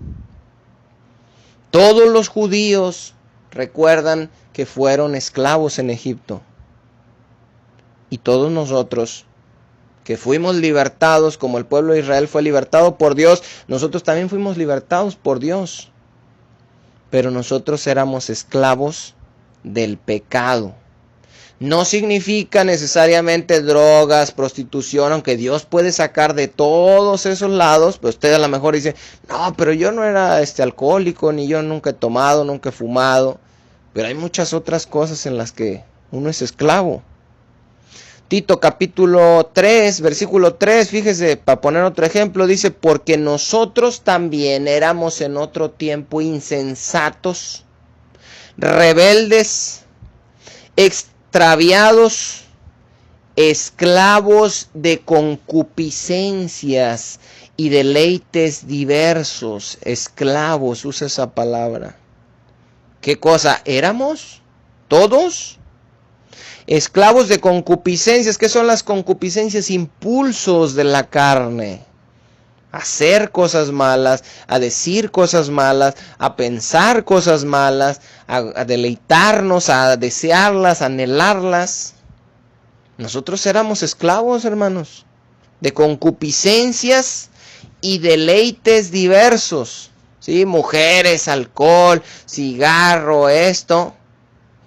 Todos los judíos recuerdan que fueron esclavos en Egipto. Y todos nosotros, que fuimos libertados, como el pueblo de Israel fue libertado por Dios, nosotros también fuimos libertados por Dios. Pero nosotros éramos esclavos del pecado. No significa necesariamente drogas, prostitución, aunque Dios puede sacar de todos esos lados. Pues usted a lo mejor dice, no, pero yo no era alcohólico, ni yo nunca he tomado, nunca he fumado. Pero hay muchas otras cosas en las que uno es esclavo. Tito capítulo 3, versículo 3, fíjese, para poner otro ejemplo, dice, porque nosotros también éramos en otro tiempo insensatos, rebeldes, extraviados, esclavos de concupiscencias y deleites diversos. Esclavos, usa esa palabra. ¿Qué cosa éramos? ¿Todos? Esclavos de concupiscencias. ¿Qué son las concupiscencias? Impulsos de la carne. Hacer cosas malas, a decir cosas malas, a pensar cosas malas, a deleitarnos, a desearlas, a anhelarlas. Nosotros éramos esclavos, hermanos, de concupiscencias y deleites diversos. ¿Sí? Mujeres, alcohol, cigarro, esto.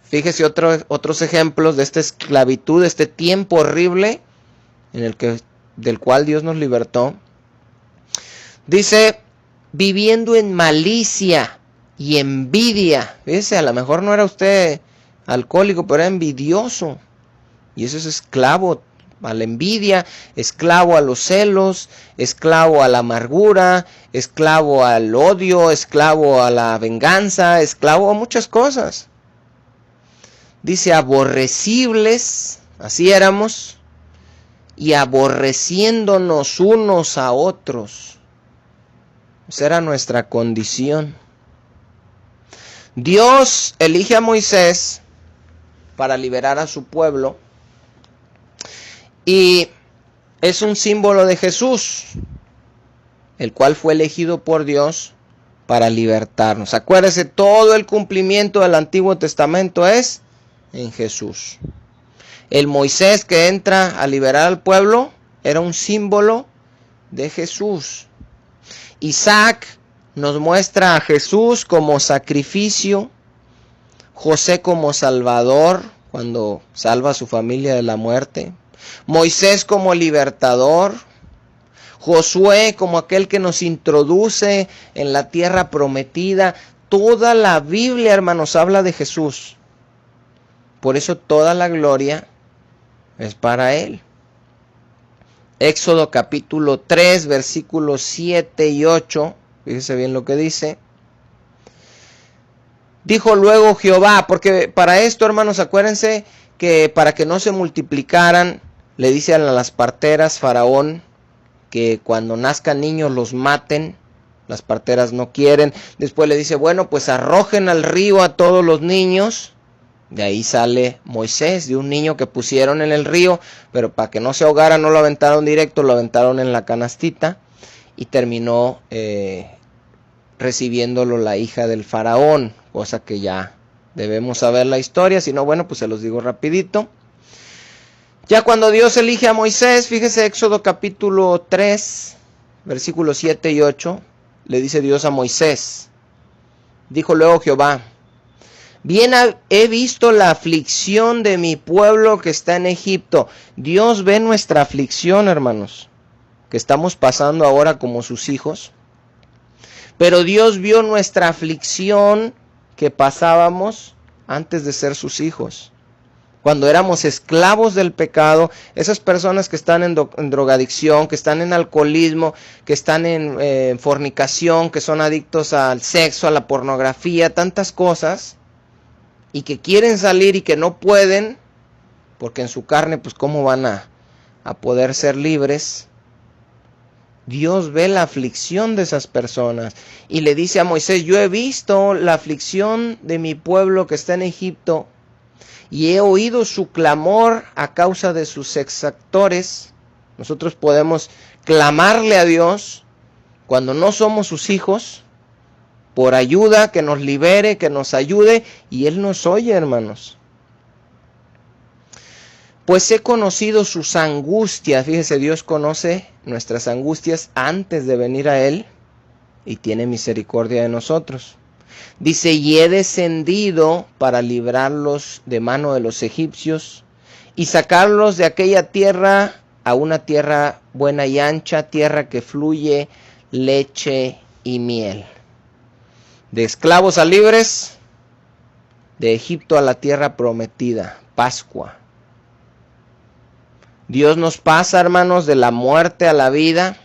Fíjese otros ejemplos de esta esclavitud, de este tiempo horrible del cual Dios nos libertó. Dice, viviendo en malicia y envidia. Fíjese, a lo mejor no era usted alcohólico, pero era envidioso. Y eso es esclavo a la envidia, esclavo a los celos, esclavo a la amargura, esclavo al odio, esclavo a la venganza, esclavo a muchas cosas. Dice, aborrecibles, así éramos, y aborreciéndonos unos a otros. Esa era nuestra condición. Dios elige a Moisés para liberar a su pueblo, y es un símbolo de Jesús, el cual fue elegido por Dios para libertarnos. Acuérdese, todo el cumplimiento del Antiguo Testamento es en Jesús. El Moisés que entra a liberar al pueblo era un símbolo de Jesús. Isaac nos muestra a Jesús como sacrificio, José como salvador cuando salva a su familia de la muerte, Moisés como libertador, Josué como aquel que nos introduce en la tierra prometida. Toda la Biblia, hermanos, habla de Jesús. Por eso toda la gloria es para Él. Éxodo capítulo 3, versículos 7 y 8. Fíjese bien lo que dice. Dijo luego Jehová, porque para esto, hermanos, acuérdense que para que no se multiplicaran, le dice a las parteras Faraón que cuando nazcan niños los maten. Las parteras no quieren. Después le dice, bueno, pues arrojen al río a todos los niños. De ahí sale Moisés, de un niño que pusieron en el río, pero para que no se ahogara no lo aventaron directo, lo aventaron en la canastita y terminó recibiéndolo la hija del faraón, cosa que ya debemos saber la historia, si no, bueno, pues se los digo rapidito. Ya cuando Dios elige a Moisés, fíjese Éxodo capítulo 3, versículos 7 y 8, le dice Dios a Moisés, dijo luego Jehová, bien he visto la aflicción de mi pueblo que está en Egipto. Dios ve nuestra aflicción, hermanos, que estamos pasando ahora como sus hijos. Pero Dios vio nuestra aflicción que pasábamos antes de ser sus hijos. Cuando éramos esclavos del pecado, esas personas que están en drogadicción, que están en alcoholismo, que están en fornicación, que son adictos al sexo, a la pornografía, tantas cosas, y que quieren salir y que no pueden, porque en su carne, pues cómo van a poder ser libres. Dios ve la aflicción de esas personas y le dice a Moisés, yo he visto la aflicción de mi pueblo que está en Egipto y he oído su clamor a causa de sus exactores. Nosotros podemos clamarle a Dios cuando no somos sus hijos por ayuda, que nos libere, que nos ayude, y Él nos oye, hermanos. Pues he conocido sus angustias. Fíjese, Dios conoce nuestras angustias antes de venir a Él y tiene misericordia de nosotros. Dice, y he descendido para librarlos de mano de los egipcios y sacarlos de aquella tierra a una tierra buena y ancha, tierra que fluye leche y miel. De esclavos a libres, de Egipto a la tierra prometida, Pascua. Dios nos pasa, hermanos, de la muerte a la vida,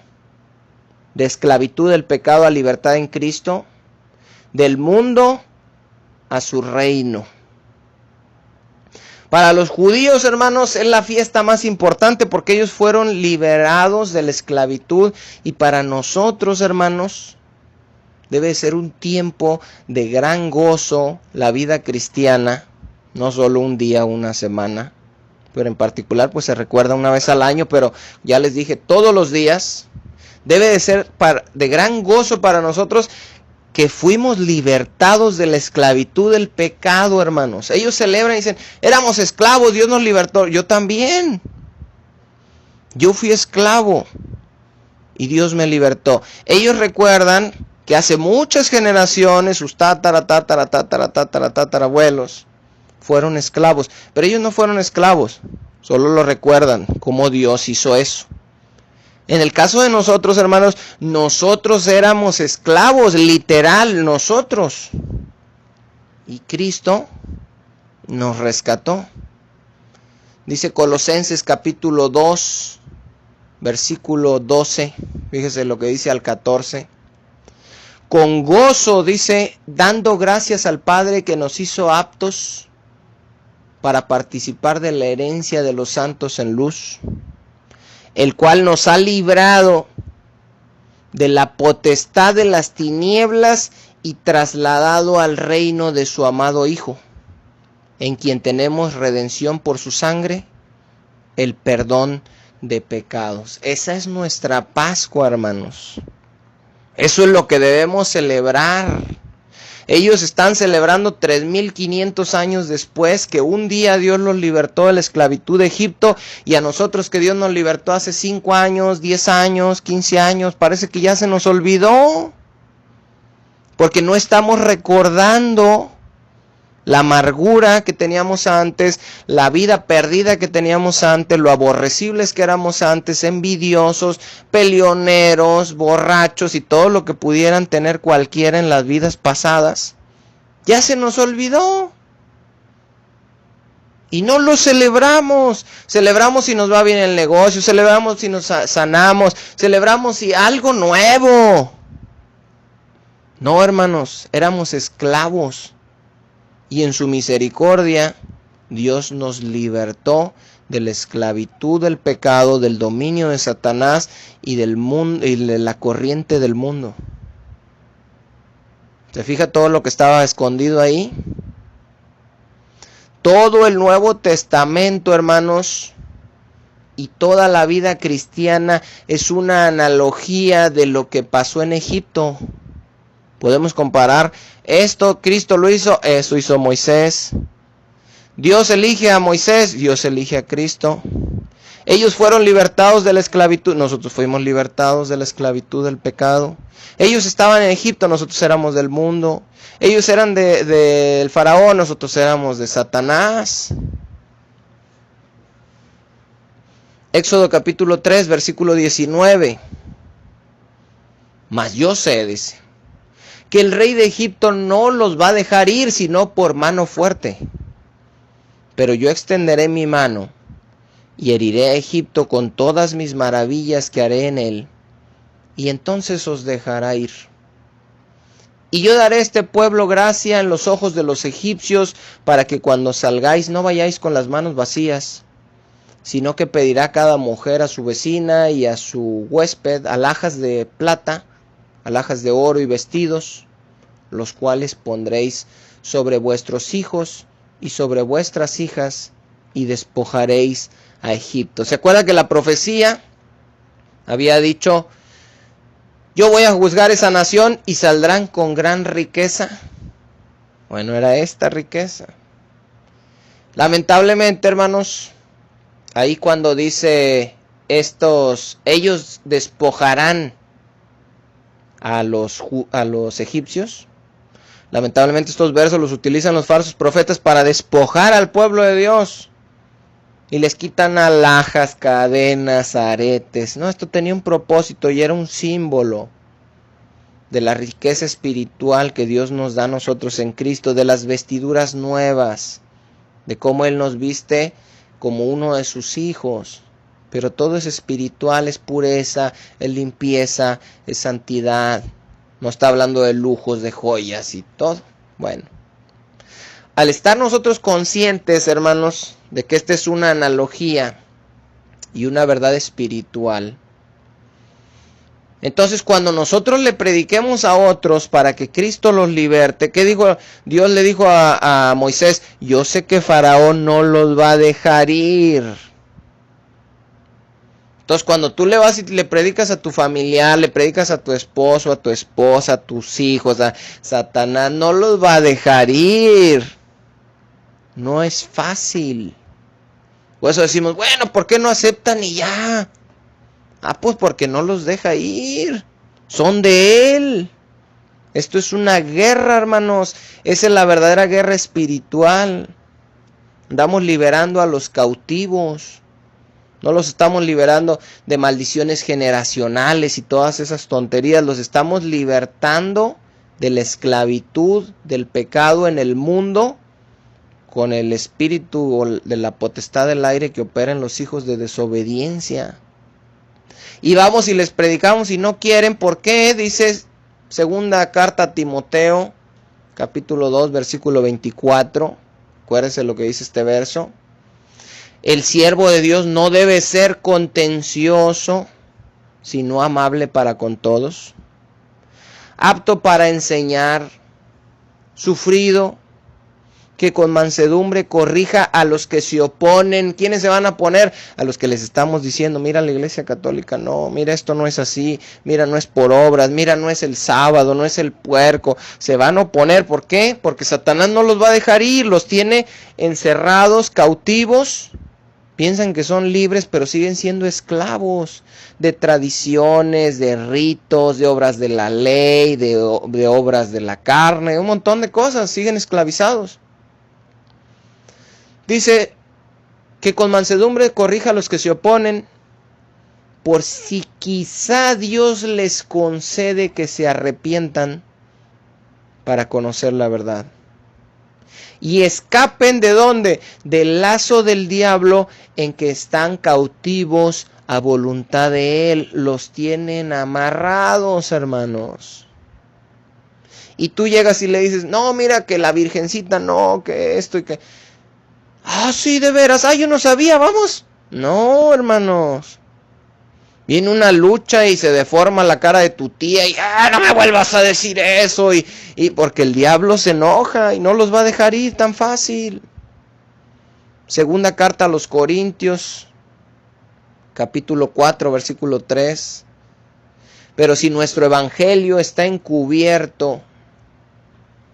de esclavitud del pecado a libertad en Cristo, del mundo a su reino. Para los judíos, hermanos, es la fiesta más importante porque ellos fueron liberados de la esclavitud, y para nosotros, hermanos, debe ser un tiempo de gran gozo la vida cristiana, no solo un día, una semana, pero en particular pues se recuerda una vez al año, pero ya les dije, todos los días debe de ser de gran gozo para nosotros que fuimos libertados de la esclavitud del pecado, hermanos. Ellos celebran y dicen, éramos esclavos, Dios nos libertó. Yo también. Yo fui esclavo y Dios me libertó. Ellos recuerdan que hace muchas generaciones sus tatarabuelos fueron esclavos, pero ellos no fueron esclavos, solo lo recuerdan cómo Dios hizo eso. En el caso de nosotros, hermanos, nosotros éramos esclavos, literal, nosotros. Y Cristo nos rescató. Dice Colosenses capítulo 2, versículo 12, fíjese lo que dice al 14. Con gozo, dice, dando gracias al Padre que nos hizo aptos para participar de la herencia de los santos en luz, el cual nos ha librado de la potestad de las tinieblas y trasladado al reino de su amado Hijo, en quien tenemos redención por su sangre, el perdón de pecados. Esa es nuestra Pascua, hermanos. Eso es lo que debemos celebrar. Ellos están celebrando 3500 años después que un día Dios los libertó de la esclavitud de Egipto, y a nosotros que Dios nos libertó hace 5 años, 10 años, 15 años, parece que ya se nos olvidó, porque no estamos recordando la amargura que teníamos antes, la vida perdida que teníamos antes, lo aborrecibles que éramos antes, envidiosos, peleoneros, borrachos y todo lo que pudieran tener cualquiera en las vidas pasadas. Ya se nos olvidó. Y no lo celebramos. Celebramos si nos va bien el negocio, celebramos si nos sanamos, celebramos si algo nuevo. No, hermanos, éramos esclavos. Y en su misericordia, Dios nos libertó de la esclavitud del pecado, del dominio de Satanás y del mundo y de la corriente del mundo. ¿Se fija todo lo que estaba escondido ahí? Todo el Nuevo Testamento, hermanos, y toda la vida cristiana es una analogía de lo que pasó en Egipto. Podemos comparar esto, Cristo lo hizo, eso hizo Moisés. Dios elige a Moisés, Dios elige a Cristo. Ellos fueron libertados de la esclavitud, nosotros fuimos libertados de la esclavitud del pecado. Ellos estaban en Egipto, nosotros éramos del mundo. Ellos eran del faraón, nosotros éramos de Satanás. Éxodo capítulo 3, versículo 19. Mas yo sé, dice, que el rey de Egipto no los va a dejar ir, sino por mano fuerte. Pero yo extenderé mi mano y heriré a Egipto con todas mis maravillas que haré en él, y entonces os dejará ir. Y yo daré a este pueblo gracia en los ojos de los egipcios, para que cuando salgáis no vayáis con las manos vacías, sino que pedirá cada mujer a su vecina y a su huésped alhajas de plata, alhajas de oro y vestidos, los cuales pondréis sobre vuestros hijos y sobre vuestras hijas, y despojaréis a Egipto. ¿Se acuerda que la profecía había dicho: yo voy a juzgar esa nación y saldrán con gran riqueza? Bueno, era esta riqueza. Lamentablemente, hermanos, ahí cuando dice ellos despojarán a los egipcios, lamentablemente estos versos los utilizan los falsos profetas para despojar al pueblo de Dios. Y les quitan alhajas, cadenas, aretes. No, esto tenía un propósito y era un símbolo de la riqueza espiritual que Dios nos da a nosotros en Cristo, de las vestiduras nuevas, de cómo Él nos viste como uno de sus hijos. Pero todo es espiritual, es pureza, es limpieza, es santidad. No está hablando de lujos, de joyas y todo. Bueno, al estar nosotros conscientes, hermanos, de que esta es una analogía y una verdad espiritual, entonces cuando nosotros le prediquemos a otros para que Cristo los liberte, ¿qué dijo? Dios le dijo a Moisés: yo sé que Faraón no los va a dejar ir. Entonces cuando tú le vas y le predicas a tu familiar, le predicas a tu esposo, a tu esposa, a tus hijos, a Satanás, no los va a dejar ir. No es fácil. Por eso decimos: bueno, ¿por qué no aceptan y ya? Pues porque no los deja ir. Son de Él. Esto es una guerra, hermanos. Esa es la verdadera guerra espiritual. Andamos liberando a los cautivos. No los estamos liberando de maldiciones generacionales y todas esas tonterías. Los estamos libertando de la esclavitud, del pecado en el mundo, con el espíritu de la potestad del aire que opera en los hijos de desobediencia. Y vamos y les predicamos y no quieren. ¿Por qué? Dice segunda carta a Timoteo, capítulo 2, versículo 24. Acuérdense lo que dice este verso. El siervo de Dios no debe ser contencioso, sino amable para con todos, apto para enseñar, sufrido, que con mansedumbre corrija a los que se oponen. ¿Quiénes se van a oponer? A los que les estamos diciendo: mira, la Iglesia Católica no, mira, esto no es así, mira, no es por obras, mira, no es el sábado, no es el puerco. Se van a oponer. ¿Por qué? Porque Satanás no los va a dejar ir, los tiene encerrados, cautivos. Piensan que son libres, pero siguen siendo esclavos de tradiciones, de ritos, de obras de la ley, de obras de la carne, un montón de cosas, siguen esclavizados. Dice que con mansedumbre corrija a los que se oponen, por si quizá Dios les concede que se arrepientan para conocer la verdad. y escapen ¿de dónde? Del lazo del diablo en que están cautivos a voluntad de él. Los tienen amarrados, hermanos. Y tú llegas y le dices, no, mira que la virgencita no, que esto y que... Ah, sí, de veras, yo no sabía, vamos. No, hermanos. Viene una lucha y se deforma la cara de tu tía y no me vuelvas a decir eso. Y porque el diablo se enoja y no los va a dejar ir tan fácil. Segunda carta a los Corintios, capítulo 4, versículo 3. Pero si nuestro evangelio está encubierto,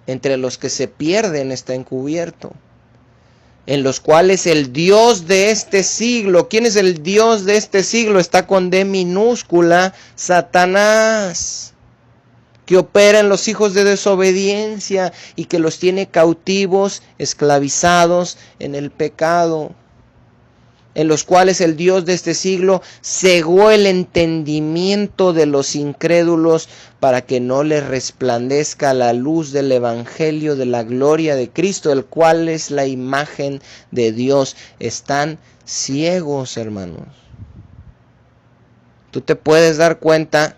entre los que se pierden está encubierto, en los cuales el Dios de este siglo, ¿quién es el Dios de este siglo? Está con D minúscula, Satanás, que opera en los hijos de desobediencia y que los tiene cautivos, esclavizados en el pecado, en los cuales el Dios de este siglo cegó el entendimiento de los incrédulos para que no les resplandezca la luz del evangelio de la gloria de Cristo, el cual es la imagen de Dios. Están ciegos, hermanos. Tú te puedes dar cuenta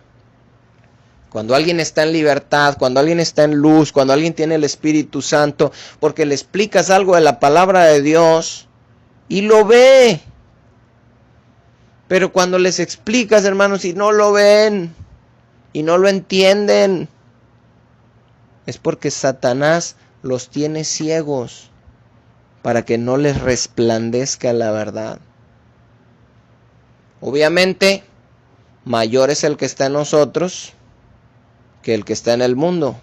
cuando alguien está en libertad, cuando alguien está en luz, cuando alguien tiene el Espíritu Santo, porque le explicas algo de la palabra de Dios y lo ve. Pero cuando les explicas, hermanos, y no lo ven y no lo entienden, es porque Satanás los tiene ciegos para que no les resplandezca la verdad. Obviamente, mayor es el que está en nosotros que el que está en el mundo,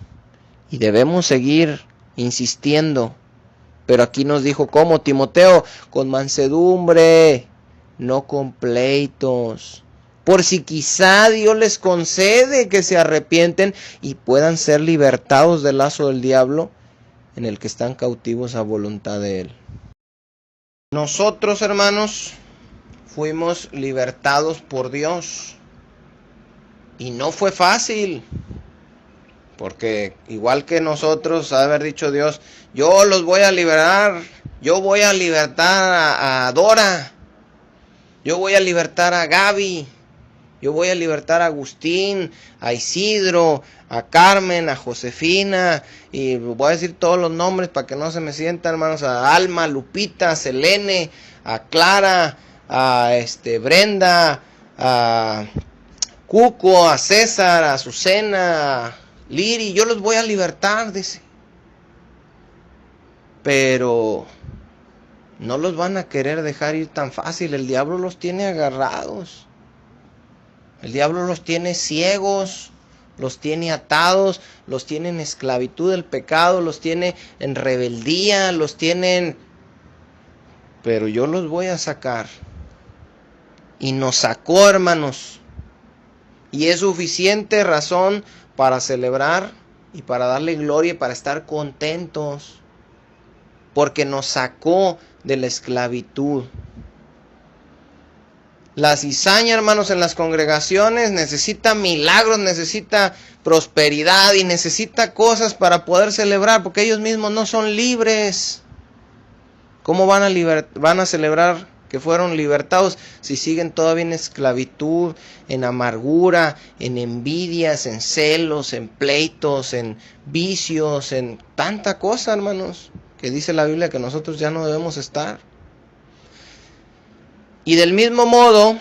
y debemos seguir insistiendo. Pero aquí nos dijo, ¿cómo, Timoteo? Con mansedumbre, no con pleitos, por si quizá Dios les concede que se arrepienten y puedan ser libertados del lazo del diablo en el que están cautivos a voluntad de él. Nosotros, hermanos, fuimos libertados por Dios y no fue fácil. Porque igual que nosotros, haber dicho Dios, yo los voy a liberar, yo voy a libertar a Dora, yo voy a libertar a Gaby, yo voy a libertar a Agustín, a Isidro, a Carmen, a Josefina, y voy a decir todos los nombres para que no se me sientan, hermanos, a Alma, Lupita, a Selene, a Clara, a Brenda, a Cuco, a César, a Azucena, Liri, yo los voy a libertar, dice. Pero no los van a querer dejar ir tan fácil. El diablo los tiene agarrados. El diablo los tiene ciegos, los tiene atados, los tiene en esclavitud del pecado, los tiene en rebeldía, los tienen... Pero yo los voy a sacar. Y nos sacó, hermanos. Y es suficiente razón para celebrar y para darle gloria y para estar contentos, porque nos sacó de la esclavitud. La cizaña, hermanos, en las congregaciones necesita milagros, necesita prosperidad y necesita cosas para poder celebrar, porque ellos mismos no son libres. ¿Cómo van a celebrar que fueron libertados si siguen todavía en esclavitud, en amargura, en envidias, en celos, en pleitos, en vicios, en tanta cosa, hermanos, que dice la Biblia que nosotros ya no debemos estar? Y del mismo modo,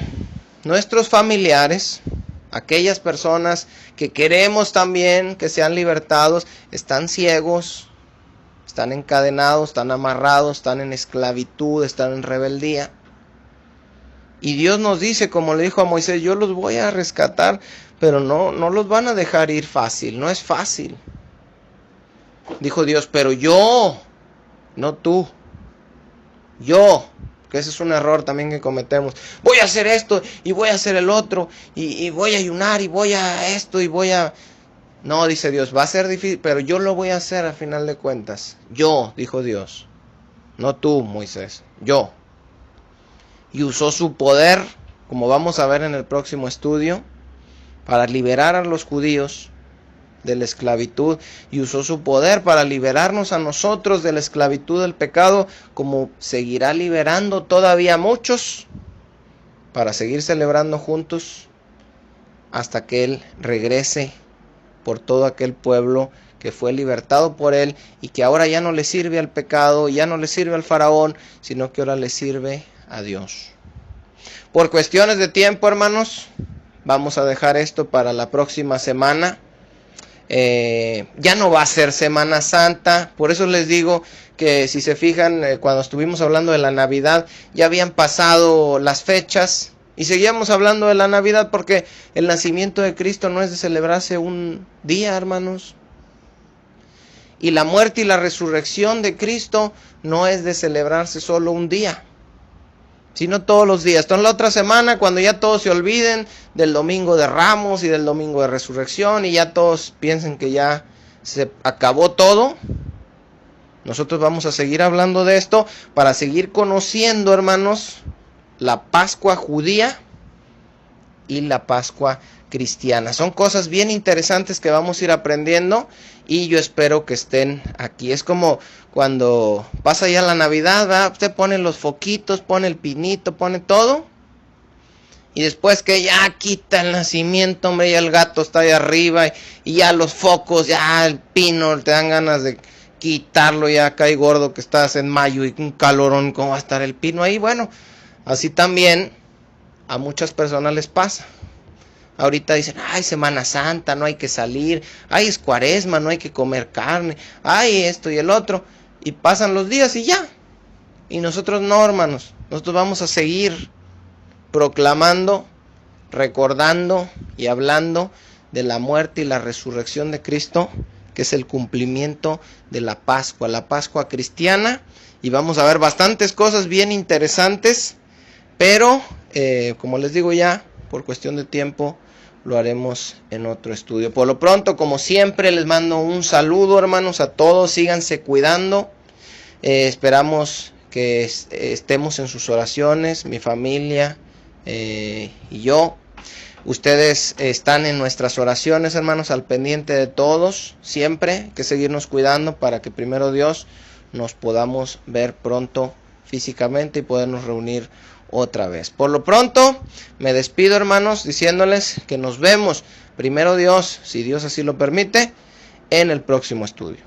nuestros familiares, aquellas personas que queremos también que sean libertados, están ciegos, están encadenados, están amarrados, están en esclavitud, están en rebeldía. Y Dios nos dice, como le dijo a Moisés, yo los voy a rescatar, pero no los van a dejar ir fácil, no es fácil. Dijo Dios, pero yo, no tú, yo, que ese es un error también que cometemos. Voy a hacer esto y voy a hacer el otro y voy a ayunar y voy a esto y voy a... No, dice Dios, va a ser difícil, pero yo lo voy a hacer a final de cuentas. Yo, dijo Dios, no tú, Moisés, yo. Y usó su poder, como vamos a ver en el próximo estudio, para liberar a los judíos de la esclavitud y usó su poder para liberarnos a nosotros de la esclavitud del pecado, como seguirá liberando todavía a muchos para seguir celebrando juntos hasta que Él regrese por todo aquel pueblo que fue libertado por Él y que ahora ya no le sirve al pecado, ya no le sirve al faraón, sino que ahora le sirve a Dios. Por cuestiones de tiempo, hermanos, vamos a dejar esto para la próxima semana. Ya no va a ser Semana Santa, por eso les digo que si se fijan, cuando estuvimos hablando de la Navidad, ya habían pasado las fechas y seguíamos hablando de la Navidad, porque el nacimiento de Cristo no es de celebrarse un día, hermanos, y la muerte y la resurrección de Cristo no es de celebrarse solo un día, sino todos los días. Entonces la otra semana, cuando ya todos se olviden del domingo de Ramos y del domingo de resurrección y ya todos piensen que ya se acabó todo, nosotros vamos a seguir hablando de esto para seguir conociendo, hermanos, la Pascua judía y la Pascua cristiana. Son cosas bien interesantes que vamos a ir aprendiendo y yo espero que estén aquí. Es como cuando pasa ya la Navidad, ¿verdad? Usted pone los foquitos, pone el pinito, pone todo, y después que ya quita el nacimiento, hombre, ya el gato está ahí arriba y ya los focos, ya el pino, te dan ganas de quitarlo, ya cae gordo que estás en mayo y un calorón, ¿cómo va a estar el pino ahí? Bueno, así también a muchas personas les pasa. Ahorita dicen, ay, Semana Santa, no hay que salir, ay, es Cuaresma, no hay que comer carne, ay, esto y el otro, y pasan los días y ya. Y nosotros no, hermanos, nosotros vamos a seguir proclamando, recordando y hablando de la muerte y la resurrección de Cristo, que es el cumplimiento de la Pascua cristiana, y vamos a ver bastantes cosas bien interesantes, pero como les digo, ya por cuestión de tiempo lo haremos en otro estudio. Por lo pronto, como siempre, les mando un saludo, hermanos, a todos. Síganse cuidando. Esperamos que estemos en sus oraciones, mi familia y yo. Ustedes están en nuestras oraciones, hermanos, al pendiente de todos. Siempre hay que seguirnos cuidando para que primero Dios nos podamos ver pronto físicamente y podernos reunir otra vez. Por lo pronto, me despido, hermanos, diciéndoles que nos vemos, primero Dios, si Dios así lo permite, en el próximo estudio.